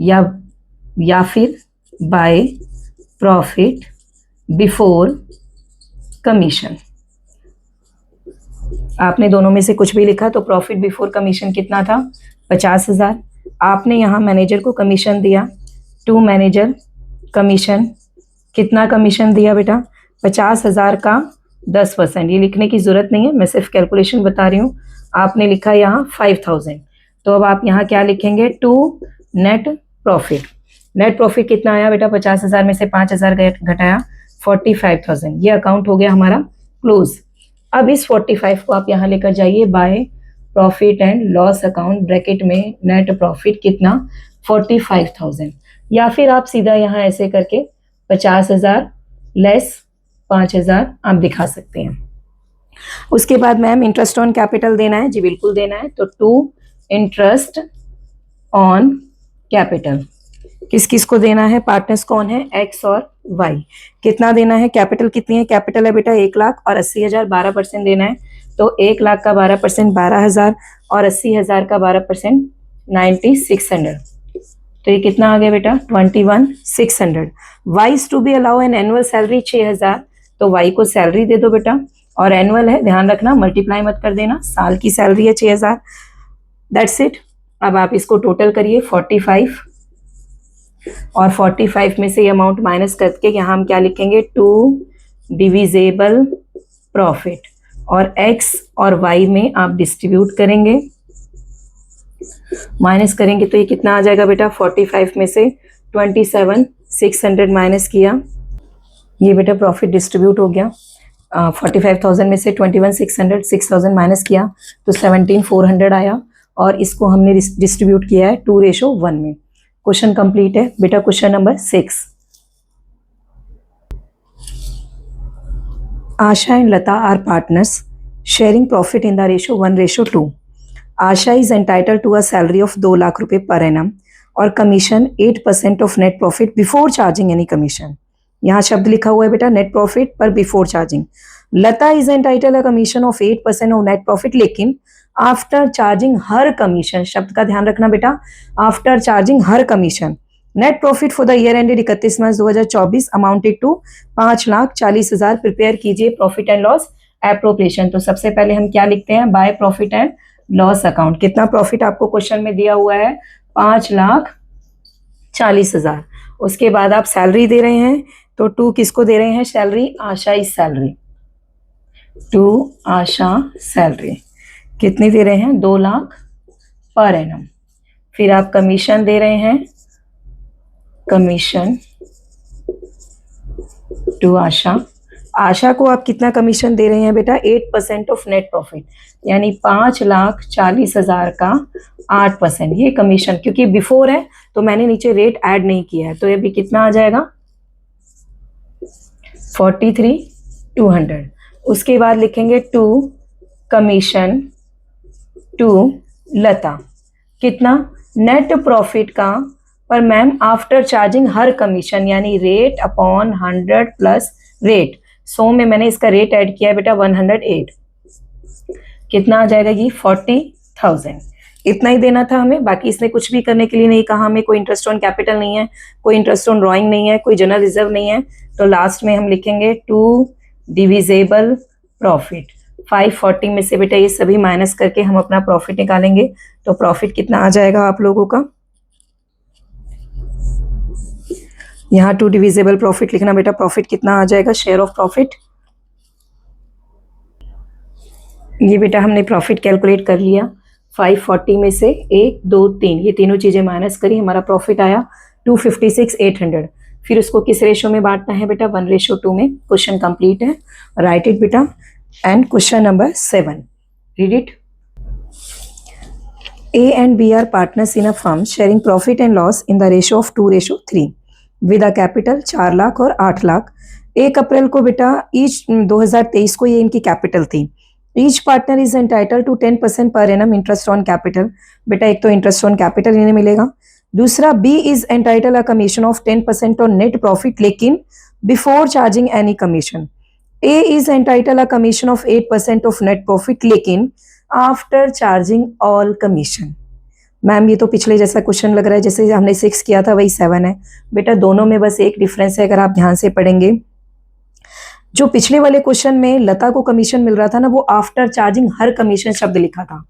या फिर बाय प्रॉफिट बिफोर कमीशन। आपने दोनों में से कुछ भी लिखा, तो प्रॉफिट बिफोर कमीशन कितना था? 50,000। आपने यहाँ मैनेजर को कमीशन दिया, टू मैनेजर कमीशन। कितना कमीशन दिया बेटा? 50,000 का 10%। ये लिखने की जरूरत नहीं है, मैं सिर्फ कैलकुलेशन बता रही हूँ। आपने लिखा यहाँ 5,000, तो अब आप यहाँ क्या लिखेंगे? To net profit. Net profit कितना आया बेटा? 50,000 में से 5,000 घटाया 45,000। ये अकाउंट हो गया हमारा क्लोज। अब इस 45 को आप यहाँ लेकर जाइए bye profit and loss account, bracket में नेट प्रॉफिट कितना? 45,000। या फिर आप सीधा यहाँ ऐसे करके 50,000 लेस 5,000 आप दिखा सकते हैं। उसके बाद मैम इंटरेस्ट ऑन कैपिटल देना है? जी बिल्कुल देना है। तो टू इंटरेस्ट ऑन कैपिटल किस किस को देना है? पार्टनर्स कौन है? एक्स और वाई। कितना देना है? कैपिटल कितनी है? कैपिटल है बेटा 1,00,000 और 80,000, 12% देना है। तो 1,00,000 का 12% 12,000 और 80,000 का 12% 9,600। तो ये कितना आ गया बेटा? 21,600। Y is to be allow an annual salary 6,000, तो वाई को सैलरी दे दो बेटा, और एनुअल है, ध्यान रखना मल्टीप्लाई मत कर देना, साल की सैलरी है 6,000। That's it. अब आप इसको टोटल करिए 45 और 45 में से ये अमाउंट माइनस करके यहाँ हम क्या लिखेंगे, 2 डिविजेबल प्रॉफिट, और x और y में आप डिस्ट्रीब्यूट करेंगे, माइनस करेंगे तो ये कितना आ जाएगा बेटा, 45 में से 27,600 माइनस किया, ये बेटा प्रॉफिट डिस्ट्रीब्यूट हो गया। 45,000 में से 21,600 6,000 माइनस किया तो 17,400 आया, और इसको हमने डिस्ट्रीब्यूट किया है 2:1 में। क्वेश्चन कंप्लीट है बेटा। Question number 6, Asha and Lata are partners sharing profit in the ratio 1:2। Asha is entitled to a salary of 2 lakh रुपए पर एनम और commission 8% of net profit before charging any commission. यहाँ शब्द लिखा हुआ है बेटा नेट प्रॉफिट पर before charging. Lata is entitled a commission of 8% of net profit, लेकिन आफ्टर चार्जिंग हर कमीशन, शब्द का ध्यान रखना बेटा, after charging her commission, net profit for the year ended 31 March 2024 amounted to 5,40,000। Prepare कीजिए प्रॉफिट एंड लॉस एप्रोप्रिएशन। तो सबसे पहले हम क्या लिखते हैं, by profit and loss account. कितना प्रॉफिट आपको क्वेश्चन में दिया हुआ है, 5,40,000। उसके बाद आप सैलरी दे रहे हैं, तो 2 किसको दे रहे हैं salary, Asha is salary, 2 Asha salary कितनी दे रहे हैं, 2 लाख पर एनम। फिर आप कमीशन दे रहे हैं, कमीशन टू आशा। आशा को आप कितना कमीशन दे रहे हैं बेटा, 8% ऑफ नेट प्रॉफिट, यानी 5,40,000 का 8%। ये कमीशन क्योंकि बिफोर है तो मैंने नीचे रेट ऐड नहीं किया है, तो ये भी कितना आ जाएगा 43,200। उसके बाद लिखेंगे 2 कमीशन टू लता, कितना नेट प्रॉफिट का, पर ma'am after charging her commission, यानी रेट अपॉन 100 प्लस रेट। 100 में मैंने इसका रेट ऐड किया है बेटा 108, कितना आ जाएगा ये 40,000। इतना ही देना था हमें, बाकी इसने कुछ भी करने के लिए नहीं कहा हमें। कोई इंटरेस्ट ऑन कैपिटल नहीं है, कोई इंटरेस्ट ऑन ड्रॉइंग नहीं है, कोई जनरल रिजर्व नहीं है। तो लास्ट में हम लिखेंगे 2 डिविजेबल प्रॉफिट। 540 में से बेटा ये सभी माइनस करके हम अपना प्रॉफिट निकालेंगे, तो प्रॉफिट कितना आ जाएगा आप लोगों का, यहाँ 2 डिविजेबल प्रॉफिट लिखना बेटा, प्रॉफिट कितना आ जाएगा, शेयर ऑफ प्रॉफिट। ये बेटा हमने प्रॉफिट कैलकुलेट कर लिया, 540 में से 1 2 3 ये तीनों चीजें माइनस करी, हमारा प्रॉफिट आया 256,800। फिर उसको किस रेशो में बांटना है बेटा, 1:2 में। क्वेश्चन कंप्लीट है, राइट इट बेटा। And question number 7, read it. A and B are partners in a firm sharing profit and loss in the ratio of 2:3 with a capital 4 lakh और 8 लाख। 1 अप्रैल को बेटा ईच 2023 को ये इनकी कैपिटल थी। Each partner is entitle to 10% per annum interest on capital. बेटा एक तो इंटरेस्ट ऑन कैपिटल इन्हें मिलेगा, दूसरा B is entitled a commission of 10% on net profit लेकिन before charging any commission. A is entitled a commission of 8% of net profit लेकिन after charging all commission. Ma'am ये तो पिछले जैसा क्वेश्चन लग रहा है, जैसे हमने 6 किया था वही 7 है। बेटा दोनों में बस एक डिफरेंस है, अगर आप ध्यान से पढ़ेंगे। जो पिछले वाले क्वेश्चन में लता को कमीशन मिल रहा था ना, वो आफ्टर चार्जिंग हर कमीशन शब्द लिखा था।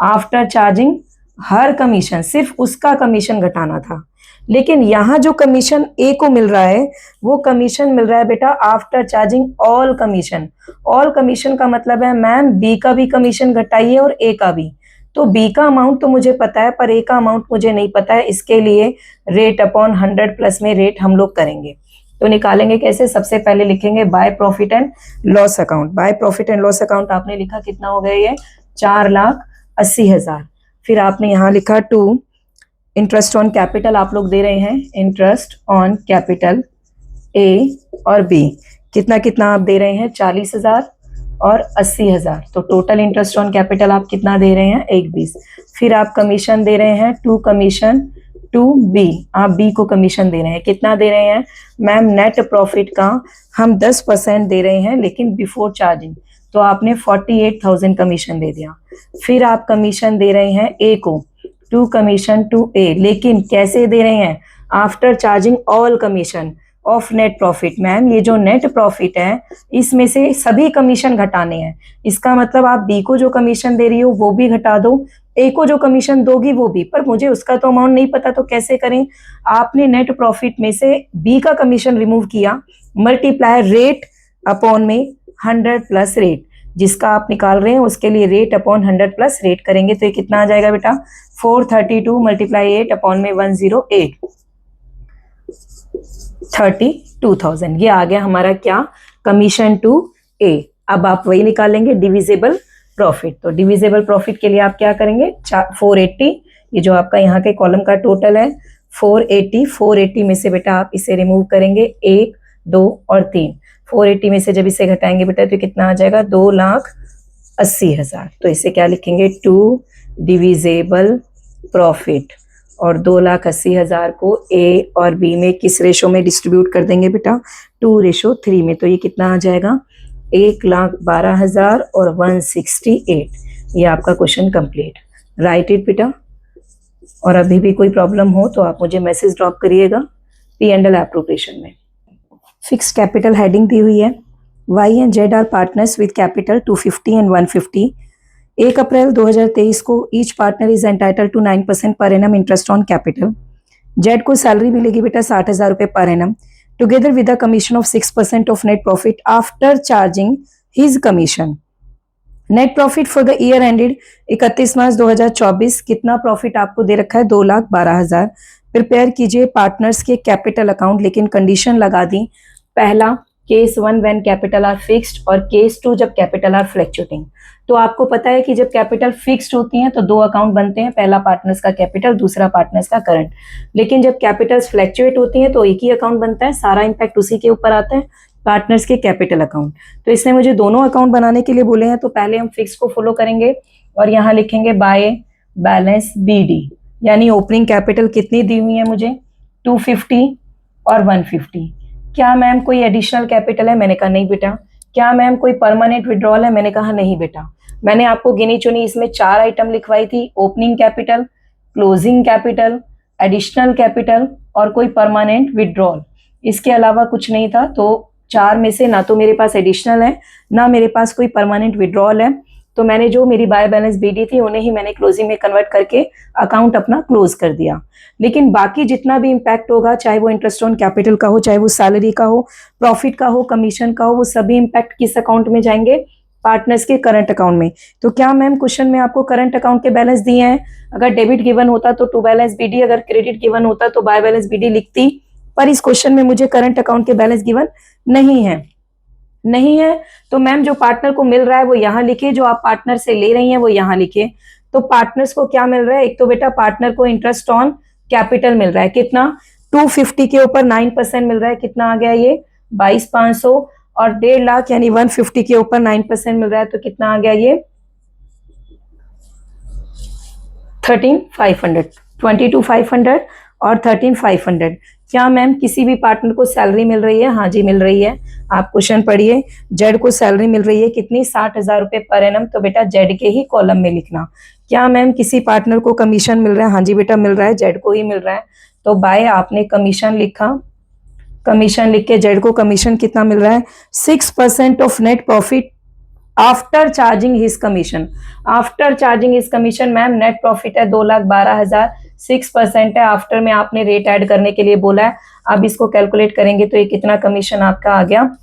आफ्टर चार्जिंग हर कमीशन, सिर्फ उसका कमीशन घटाना था। लेकिन यहाँ जो कमीशन ए को मिल रहा है वो कमीशन मिल रहा है बेटा after charging all commission. All commission का मतलब है मैम बी का भी कमीशन घटाइए और ए का भी। तो बी का अमाउंट तो मुझे पता है पर ए का अमाउंट मुझे नहीं पता है, इसके लिए रेट अपॉन 100 प्लस में रेट हम लोग करेंगे। तो निकालेंगे कैसे, सबसे पहले लिखेंगे bye profit and loss account. Bye profit and loss account आपने लिखा कितना हो गया, ये 4,80,000। फिर आपने यहाँ लिखा 2 इंटरेस्ट ऑन कैपिटल आप लोग दे रहे हैं, इंटरेस्ट ऑन कैपिटल ए और बी कितना कितना आप दे रहे हैं 40,000 और 80,000। तो टोटल इंटरेस्ट ऑन कैपिटल आप कितना दे रहे हैं 1,20। फिर आप कमीशन दे रहे हैं 2 कमीशन टू बी, आप बी को कमीशन दे रहे हैं, कितना दे रहे हैं मैम नेट प्रॉफिट का हम 10% दे रहे हैं लेकिन बिफोर चार्जिंग, तो आपने 48,000 कमीशन दे दिया। फिर आप कमीशन दे रहे हैं ए को 2 कमीशन टू ए, लेकिन कैसे दे रहे हैं after charging all commission of net profit. Ma'am ये जो नेट प्रॉफिट है इसमें से सभी कमीशन घटाने हैं, इसका मतलब आप बी को जो कमीशन दे रही हो वो भी घटा दो ए को जो कमीशन दोगी वो बी, पर मुझे उसका तो अमाउंट नहीं पता, तो कैसे करें? आपने नेट प्रॉफिट में से बी का कमीशन रिमूव किया, मल्टीप्लाई रेट अपॉन में 100 प्लस रेट, जिसका आप निकाल रहे हैं उसके लिए रेट अपॉन 100 प्लस रेट करेंगे तो ये कितना आ जाएगा बेटा? 432 मल्टीप्लाई 8 अपॉन में 108, 32,000। ये आ गया हमारा क्या? कमीशन टू ए। अब आप वही निकालेंगे डिविजिबल प्रॉफिट। तो डिविजिबल प्रॉफिट के लिए आप क्या करेंगे? 480, ये जो आपका यहाँ के कॉलम का टोटल है 480 में से बेटा आप इसे रिमूव करेंगे 1, 2 और 3। 480 में से जब इसे घटाएंगे बेटा तो कितना आ जाएगा? 2,80,000। तो इसे क्या लिखेंगे? To divisible profit. और 2,80,000 को ए और बी में किस रेशो में डिस्ट्रीब्यूट कर देंगे बेटा? 2:3 में। तो ये कितना आ जाएगा? 1,12,000 और 168। ये आपका क्वेश्चन कंप्लीट। राइट इट बेटा। और अभी भी कोई प्रॉब्लम हो तो आप मुझे मैसेज ड्रॉप करिएगा P&L एप्रोप्रिएशन में। फिक्स कैपिटल हेडिंग दी हुई है। Y and Z are partners with capital 250 and 150। 1 April 2023 को each partner is entitle to 9% per annum interest on capital. Z को सैलरी मिलेगी बेटा 60,000 रुपये per annum, together with a commission of 6% of net profit after charging his commission. Net profit for the year ended 31 March 2024, कितना profit आपको दे रखा है? 2,12,000। Prepare कीजिए partners के कैपिटल अकाउंट, लेकिन कंडीशन लगा दी। पहला case 1 when capital R fixed, और केस 2 जब कैपिटल आर फ्लक्चुएटिंग। तो आपको पता है कि जब कैपिटल फिक्स्ड होती हैं तो 2 अकाउंट बनते हैं, पहला पार्टनर्स का कैपिटल, दूसरा पार्टनर्स का करंट। लेकिन जब कैपिटल्स फ्लक्चुएट होती हैं तो एक ही अकाउंट बनता है, सारा इंपैक्ट उसी के ऊपर आता है, पार्टनर्स के कैपिटल अकाउंट। तो इसने मुझे दोनों अकाउंट बनाने के लिए बोले हैं, तो पहले हम फिक्स को फॉलो करेंगे और यहाँ लिखेंगे बाय बैलेंस BD, यानी ओपनिंग कैपिटल कितनी दी हुई है मुझे? 250 और 150। क्या मैम कोई एडिशनल कैपिटल है? मैंने कहा नहीं बेटा। क्या मैम कोई परमानेंट विड्रॉल है? मैंने कहा नहीं बेटा। मैंने आपको गिनी चुनी इसमें 4 आइटम लिखवाई थी, opening capital, closing capital, additional capital और कोई परमानेंट विड्रॉल। इसके अलावा कुछ नहीं था। तो 4 में से ना तो मेरे पास एडिशनल है, ना मेरे पास कोई परमानेंट विड्रॉल है। तो मैंने जो मेरी बाय बैलेंस BD थी उन्हें ही मैंने क्लोजिंग में कन्वर्ट करके अकाउंट अपना क्लोज कर दिया। लेकिन बाकी जितना भी इंपैक्ट होगा, चाहे वो इंटरेस्ट ऑन कैपिटल का हो, चाहे वो सैलरी का हो, प्रॉफिट का हो, कमीशन का हो, वो सभी इंपैक्ट किस अकाउंट में जाएंगे? पार्टनर्स के करंट अकाउंट में। तो क्या मैम क्वेश्चन में आपको करंट अकाउंट के बैलेंस दिए हैं? अगर डेबिट गिवन होता तो टू बैलेंस BD, अगर क्रेडिट गिवन होता तो बाय बैलेंस BD लिखती, पर इस क्वेश्चन में मुझे करंट अकाउंट के बैलेंस गिवन नहीं है। तो मैम जो पार्टनर को मिल रहा है वो यहाँ लिखे, जो आप पार्टनर से ले रही हैं वो यहाँ लिखे। तो पार्टनर्स को क्या मिल रहा है? एक तो बेटा पार्टनर को इंटरेस्ट ऑन कैपिटल मिल रहा है, कितना? 250 के ऊपर 9% मिल रहा है, कितना आ गया ये? 22,500। और 1.5 लाख यानी 150 के ऊपर 9% मिल रहा है, तो कितना आ गया ये? 13,500, 22,500 और 13,500। क्या मैम किसी भी पार्टनर को सैलरी मिल रही है? हाँ जी मिल रही है। आप क्वेश्चन पढ़िए। जेड को सैलरी मिल रही है कितनी? 60,000 रुपये पर एनम। तो बेटा जेड के ही कॉलम में लिखना। क्या मैम किसी पार्टनर को कमीशन मिल रहा है? हाँ जी बेटा मिल रहा है, जेड को ही मिल रहा है। तो बाय आपने कमीशन लिखा, कमीशन लिख के जेड को कमीशन कितना मिल रहा है? 6% of net profit after charging his commission. After charging his commission ma'am net profit है 2,12,000, 6% है, आफ्टर में आपने रेट ऐड करने के लिए बोला है। अब इसको कैलकुलेट करेंगे तो ये कितना कमीशन आपका आ गया?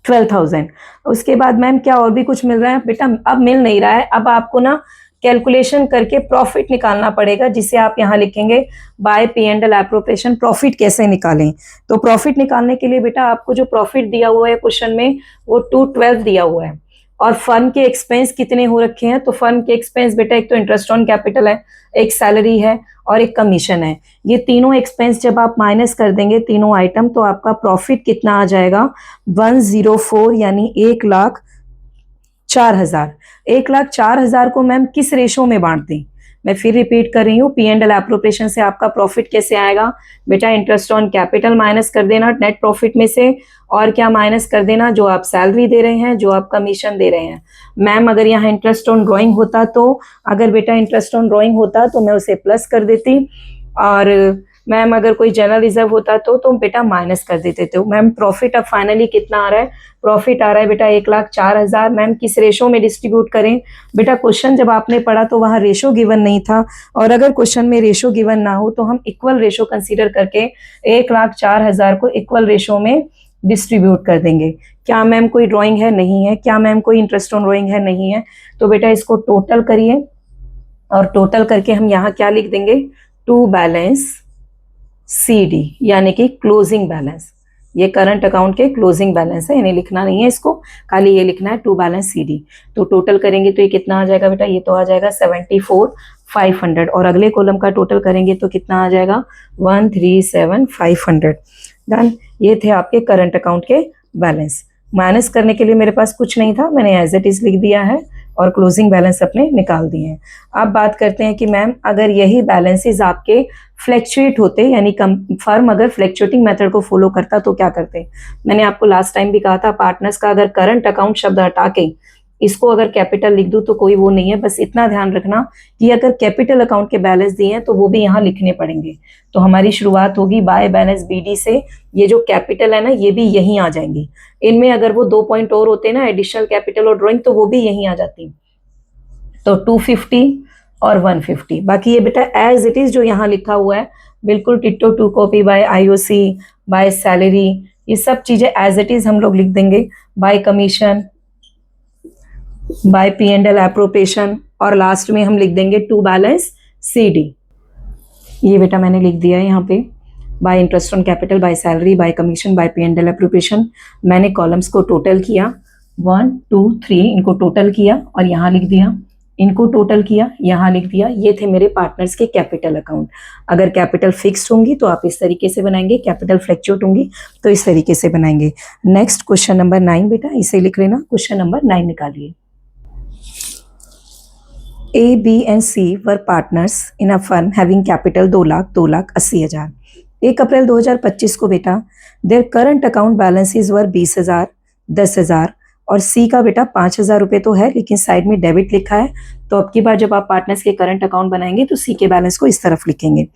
12,000। उसके बाद मैम क्या और भी कुछ मिल रहा है? बेटा अब मिल नहीं रहा है, अब आपको ना कैलकुलेशन करके प्रॉफिट निकालना पड़ेगा, जिसे आप यहाँ लिखेंगे बाय P&L एप्रोप्रिएशन। प्रॉफिट कैसे निकालें? तो प्रॉफिट निकालने के लिए बेटा आपको जो प्रॉफिट दिया हुआ है क्वेश्चन में वो 212 दिया हुआ है, और फर्म के एक्सपेंस कितने हो रखे हैं? तो फर्म के एक्सपेंस बेटा एक तो इंटरेस्ट ऑन कैपिटल है, एक सैलरी है और एक कमीशन है। ये तीनों एक्सपेंस जब आप माइनस कर देंगे तीनों आइटम, तो आपका प्रॉफिट कितना आ जाएगा? 104, यानी 1,04,000। 1,04,000 को मैम किस रेशो में बांट दें? मैं फिर रिपीट कर रही हूँ, P&L एप्रोप्रिएशन से आपका प्रॉफिट कैसे आएगा? बेटा इंटरेस्ट ऑन कैपिटल माइनस कर देना नेट प्रॉफिट में से, और क्या माइनस कर देना? जो आप सैलरी दे रहे हैं, जो आप कमीशन दे रहे हैं। मैम अगर यहाँ इंटरेस्ट ऑन ड्रॉइंग होता तो, अगर बेटा इंटरेस्ट ऑन ड्रॉइंग होता तो मैं उसे प्लस कर देती, और मैम अगर कोई जनरल रिजर्व होता तो तुम बेटा माइनस कर देते थे। मैम प्रॉफिट अब फाइनली कितना आ रहा है, प्रॉफिट आ रहा है बेटा 1,04,000। मैम किस रेशो में डिस्ट्रीब्यूट करें, बेटा क्वेश्चन जब आपने पढ़ा तो वहां रेशो गिवन नहीं था, और अगर क्वेश्चन में रेशो गिवन ना हो तो हम इक्वल रेशो कंसीडर करके 1,04,000 को इक्वल रेशो में डिस्ट्रीब्यूट कर देंगे। क्या मैम कोई ड्राइंग है, नहीं है। क्या मैम कोई इंटरेस्ट ऑन ड्राइंग है, नहीं है। तो बेटा इसको टोटल करिए, और टोटल करके हम यहाँ क्या लिख देंगे, टू बैलेंस CD, यानी कि क्लोजिंग बैलेंस। ये करंट अकाउंट के क्लोजिंग बैलेंस है, इन्हें लिखना नहीं है, इसको खाली ये लिखना है टू बैलेंस CD। तो टोटल करेंगे तो ये कितना आ जाएगा बेटा, ये तो आ जाएगा 74,500, और अगले कॉलम का टोटल करेंगे तो कितना आ जाएगा 137,500। डन। ये थे आपके करंट अकाउंट के बैलेंस। माइनस करने के लिए मेरे पास कुछ नहीं था, मैंने एज इट इज लिख दिया है और क्लोजिंग बैलेंस अपने निकाल दिए हैं। अब बात करते हैं कि मैम अगर यही बैलेंसेस आपके फ्लैक्चुएट होते, यानी फर्म अगर फ्लैक्चुएटिंग मेथड को फॉलो करता तो क्या करते। मैंने आपको लास्ट टाइम भी कहा था, पार्टनर्स का अगर करंट अकाउंट शब्द हटा के इसको अगर कैपिटल लिख दूं तो कोई वो नहीं है। बस इतना ध्यान रखना कि अगर कैपिटल अकाउंट के बैलेंस दिए हैं तो वो भी यहाँ लिखने पड़ेंगे। तो हमारी शुरुआत होगी बाय बैलेंस BD से। ये जो कैपिटल है ना, ये भी यहीं आ जाएंगी। इनमें अगर वो 2 पॉइंट और होते ना, एडिशनल कैपिटल और ड्राइंग, तो वो भी यहीं आ जाती। तो 250 और 150। बाकी ये बेटा एज इट इज जो यहाँ लिखा हुआ है बिल्कुल ditto to copy, by IOC, by salary, ये सब चीजें एज इट इज हम लोग लिख देंगे। By commission, by P&L appropriation, और लास्ट में हम लिख देंगे टू बैलेंस CD। ये बेटा मैंने लिख दिया है यहाँ पे, by interest on capital, by salary, by commission, by P&L appropriation. मैंने कॉलम्स को टोटल किया, 1 2 3, इनको टोटल किया और यहाँ लिख दिया, इनको टोटल किया, यहाँ लिख दिया। ये थे मेरे पार्टनर्स के कैपिटल अकाउंट। अगर कैपिटल फिक्स्ड होंगी तो आप इस तरीके से बनाएंगे, कैपिटल फ्लैक्चुएट होंगी तो इस तरीके से बनाएंगे। नेक्स्ट क्वेश्चन नंबर 9 बेटा, इसे लिख लेना। क्वेश्चन नंबर 9 निकालिए। A, B and C were partners in a firm having capital 2,80,000। 1 April 2025 को बेटा their current account balances were 20,000, 10,000 और C का बेटा 5,000 रुपये तो है, लेकिन साइड में डेबिट लिखा है। तो अब की बार जब आप पार्टनर्स के करंट अकाउंट बनाएंगे तो C के बैलेंस को इस तरफ लिखेंगे।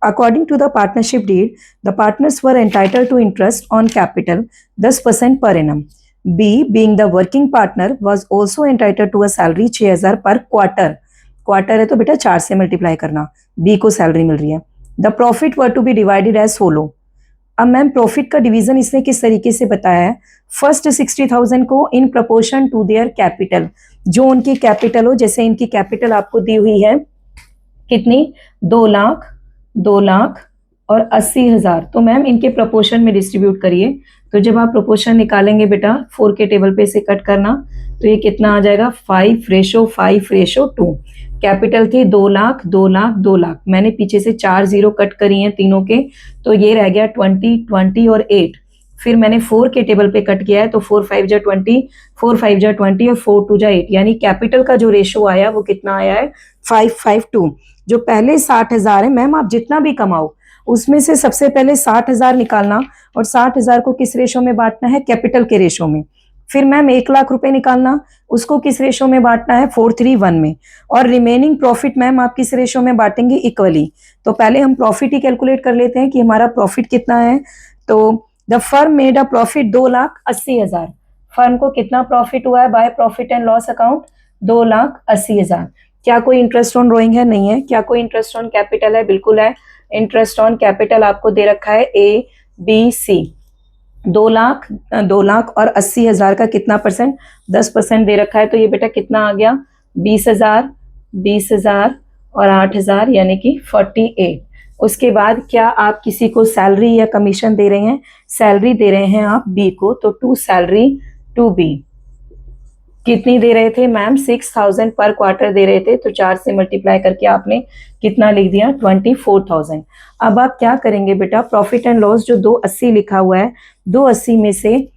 According to the partnership deed, the partners were entitled to interest on capital 10% per annum. B, being the working partner, was also entitled to a salary 6,000 per quarter। Quarter है तो बेटा 4 से multiply करना, B को salary मिल रही है। The profit were to be divided as follow. अब मैम प्रॉफिट का डिवीजन इसने किस तरीके से बताया है, फर्स्ट 60,000 को in proportion to their capital, जो उनकी कैपिटल हो। जैसे इनकी कैपिटल आपको दी हुई है कितनी, 2 लाख, 2 लाख और 80,000, तो मैम इनके प्रपोर्शन में डिस्ट्रीब्यूट करिए। तो जब आप प्रपोर्शन निकालेंगे बेटा 4 के टेबल पे से कट करना, तो ये कितना आ जाएगा 5:5:2। कैपिटल थी 2 लाख, 2 लाख, 2 लाख, मैंने पीछे से 4 जीरो कट करी हैं तीनों के, तो ये रह गया 20, 20 और 8। फिर मैंने 4 के टेबल पे कट किया है, तो 4 5 जा 20, 4 5 जा 20 और 4 2 जा 8, यानी कैपिटल का जो रेशो आया वो कितना आया है 5:5:2। जो पहले 60,000 है मैम, आप जितना भी कमाओ उसमें से सबसे पहले 60,000 निकालना, और 60,000 को किस रेशो में बांटना है, कैपिटल के रेशो में। फिर मैम 1 लाख रुपए निकालना, उसको किस रेशो में बांटना है, 4:3:1 में। और रिमेनिंग प्रॉफिट मैम आप किस रेशो में बांटेंगे, इक्वली। तो पहले हम प्रॉफिट ही कैलकुलेट कर लेते हैं कि हमारा प्रॉफिट कितना है। तो the firm made a profit 2,80,000। Firm को कितना प्रॉफिट हुआ है bye profit and loss account, 2,80,000। क्या कोई इंटरेस्ट ऑन ड्रॉइंग है, नहीं है। क्या कोई इंटरेस्ट ऑन कैपिटल है, बिल्कुल है। इंटरेस्ट ऑन कैपिटल आपको दे रखा है ABC। 2 लाख, 2 लाख और 80,000 का कितना परसेंट, 10% दे रखा है। तो ये बेटा कितना आ गया 20,000, 20,000 और 8,000, यानी कि 48। उसके बाद क्या आप किसी को सैलरी या कमीशन दे रहे हैं, सैलरी दे रहे हैं आप B को, तो टू सैलरी टू B। कितनी दे रहे थे मैम, 6,000 पर क्वार्टर दे रहे थे, तो 4 से मल्टीप्लाई करके आपने कितना लिख दिया 24,000। अब आप क्या करेंगे बेटा, प्रॉफिट एंड लॉस जो 280 लिखा हुआ है, 280 में से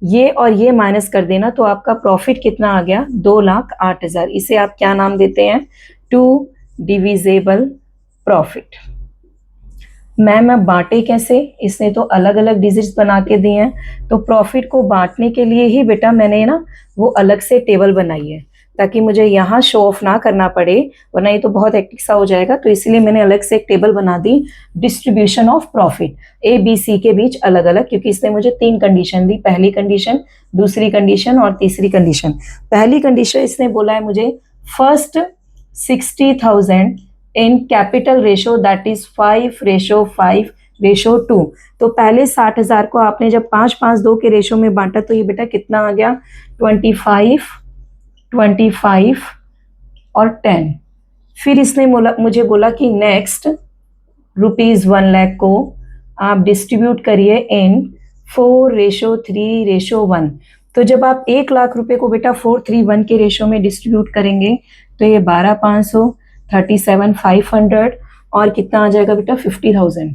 ये और ये माइनस कर देना, तो आपका प्रॉफिट कितना आ गया 2,08,000। इसे आप क्या नाम देते हैं, टू डिविजेबल प्रॉफिट। मैम अब बांटे कैसे, इसने तो अलग अलग डिजिट्स बना के दिए हैं, तो प्रॉफिट को बांटने के लिए ही बेटा मैंने ना वो अलग से टेबल बनाई है। ताकि मुझे यहाँ शो ऑफ ना करना पड़े, वरना ये तो बहुत हेक्टिक सा हो जाएगा। तो इसलिए मैंने अलग से एक टेबल बना दी distribution of profit A B C के बीच अलग अलग, क्योंकि इसने मुझे 3 कंडीशन दी, पहली कंडीशन, दूसरी कंडीशन और तीसरी कंडीशन। पहली कंडीशन इसने बोला है मुझे first 60,000 in capital ratio that is 5:5:2। तो पहले 60,000 को आपने जब 5:5:2 के रेशो में बांटा तो ये बेटा कितना आ गया, 25, 25 और 10। फिर इसने मुझे बोला कि नेक्स्ट ₹1 लाख को आप डिस्ट्रीब्यूट करिए इन 4:3:1। तो जब आप 1 लाख रुपए को बेटा 4:3:1 के रेशो में डिस्ट्रीब्यूट करेंगे तो ये 12,500, 37,500 और कितना आ जाएगा बेटा 50,000।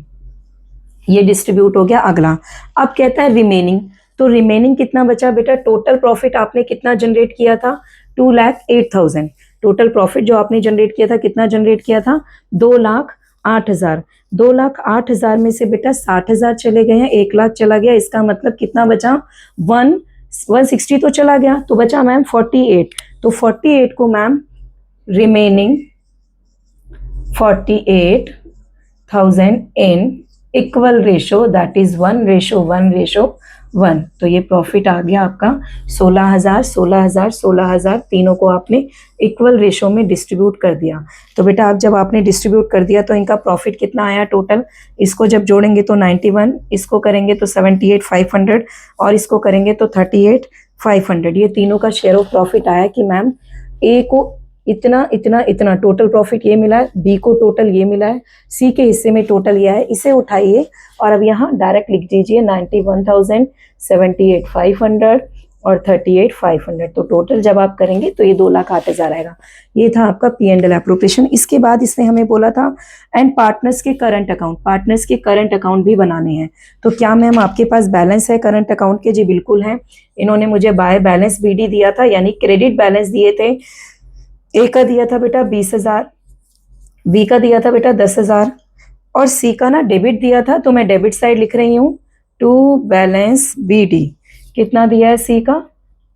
ये डिस्ट्रीब्यूट हो गया। अगला अब कहता है रिमेनिंग। तो रिमेनिंग कितना बचा बेटा, टोटल प्रॉफिट आपने कितना जनरेट किया था, 2,08,000। टोटल प्रॉफिट जो आपने जनरेट किया था कितना जनरेट किया था, 2,08,000। 2,08,000 में से बेटा 60,000 चले गए हैं, 1 लाख चला गया। इसका मतलब कितना बचा, 160 तो चला गया, तो बचा मैम 48। तो 48 को ma'am remaining 48,000 in equal ratio that is 1:1:1। तो ये प्रॉफिट आ गया आपका 16,000, 16,000, 16,000, तीनों को आपने इक्वल रेशो में डिस्ट्रीब्यूट कर दिया। तो बेटा आप जब आपने डिस्ट्रीब्यूट कर दिया तो इनका प्रॉफिट कितना आया टोटल, इसको जब जोड़ेंगे तो 91, इसको करेंगे तो 78,500 और इसको करेंगे तो 38,500। ये तीनों का शेयर ऑफ प्रॉफिट आया कि मैम ए को इतना इतना इतना टोटल प्रॉफिट ये मिला है, बी को टोटल ये मिला है, सी के हिस्से में टोटल ये है। इसे उठाइए और अब यहाँ डायरेक्ट लिख दीजिए 91,000, 78,500 और 38,500। तो टोटल जब आप करेंगे तो ये 2,08,000 आएगा। ये था आपका P&L एप्रोप्रिएशन। इसके बाद इसने हमें बोला था एंड पार्टनर्स के करंट अकाउंट, पार्टनर्स के करंट अकाउंट भी बनाने हैं। तो क्या मैम आपके पास बैलेंस है करंट अकाउंट के? जी बिल्कुल है। इन्होंने मुझे बाय बैलेंस BD दिया था, यानी क्रेडिट बैलेंस दिए थे। ए का दिया था बेटा 20,000, बी का दिया था बेटा 10,000 और सी का ना डेबिट दिया था, तो मैं डेबिट साइड लिख रही हूँ टू बैलेंस BD। कितना दिया है सी का,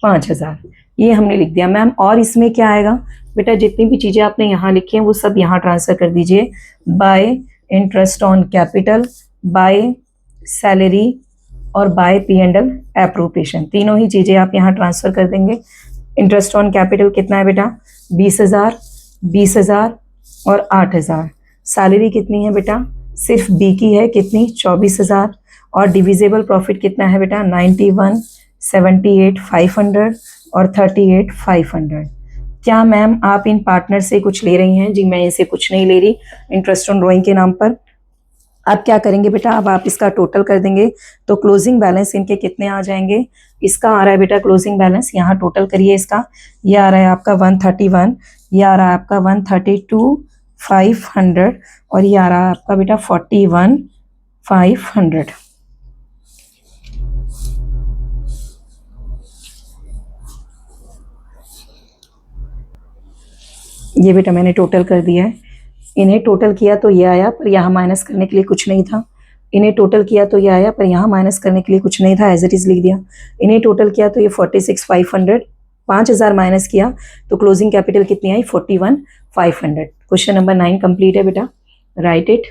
5,000। ये हमने लिख दिया मैम। और इसमें क्या आएगा बेटा, जितनी भी चीजें आपने यहाँ लिखी हैं वो सब यहाँ ट्रांसफर कर दीजिए। Bye interest on capital, by salary और बाय P&L एप्रोप्रिएशन, तीनों ही चीजें आप यहाँ ट्रांसफर कर देंगे। इंटरेस्ट ऑन कैपिटल कितना है बेटा, 20,000, 20,000 और 8,000। सैलरी कितनी है बेटा, सिर्फ बी की है, कितनी, 24,000। और डिविजिबल प्रॉफिट कितना है बेटा, 91, 78,500 और 38,500। क्या मैम आप इन पार्टनर से कुछ ले रही हैं? जी मैं इनसे कुछ नहीं ले रही, इंटरेस्ट ऑन ड्रॉइंग के नाम पर। अब क्या करेंगे बेटा, अब आप इसका टोटल कर देंगे तो क्लोजिंग बैलेंस इनके कितने आ जाएंगे। इसका आ रहा है बेटा क्लोजिंग बैलेंस, यहाँ टोटल करिए इसका, ये आ रहा है आपका 131, ये आ रहा है आपका 132,500 और ये आ रहा है आपका बेटा 41,500। ये बेटा मैंने टोटल कर दिया है। इन्हें टोटल किया तो ये आया, पर यहाँ माइनस करने के लिए कुछ नहीं था। इन्हें टोटल किया तो ये आया, पर यहाँ माइनस करने के लिए कुछ नहीं था, एज इट इज लिख दिया। इन्हें टोटल किया तो ये 46,500, 5,000 माइनस किया तो क्लोजिंग कैपिटल कितनी आई, 41,500। क्वेश्चन नंबर 9 कंप्लीट है बेटा, राइट इट।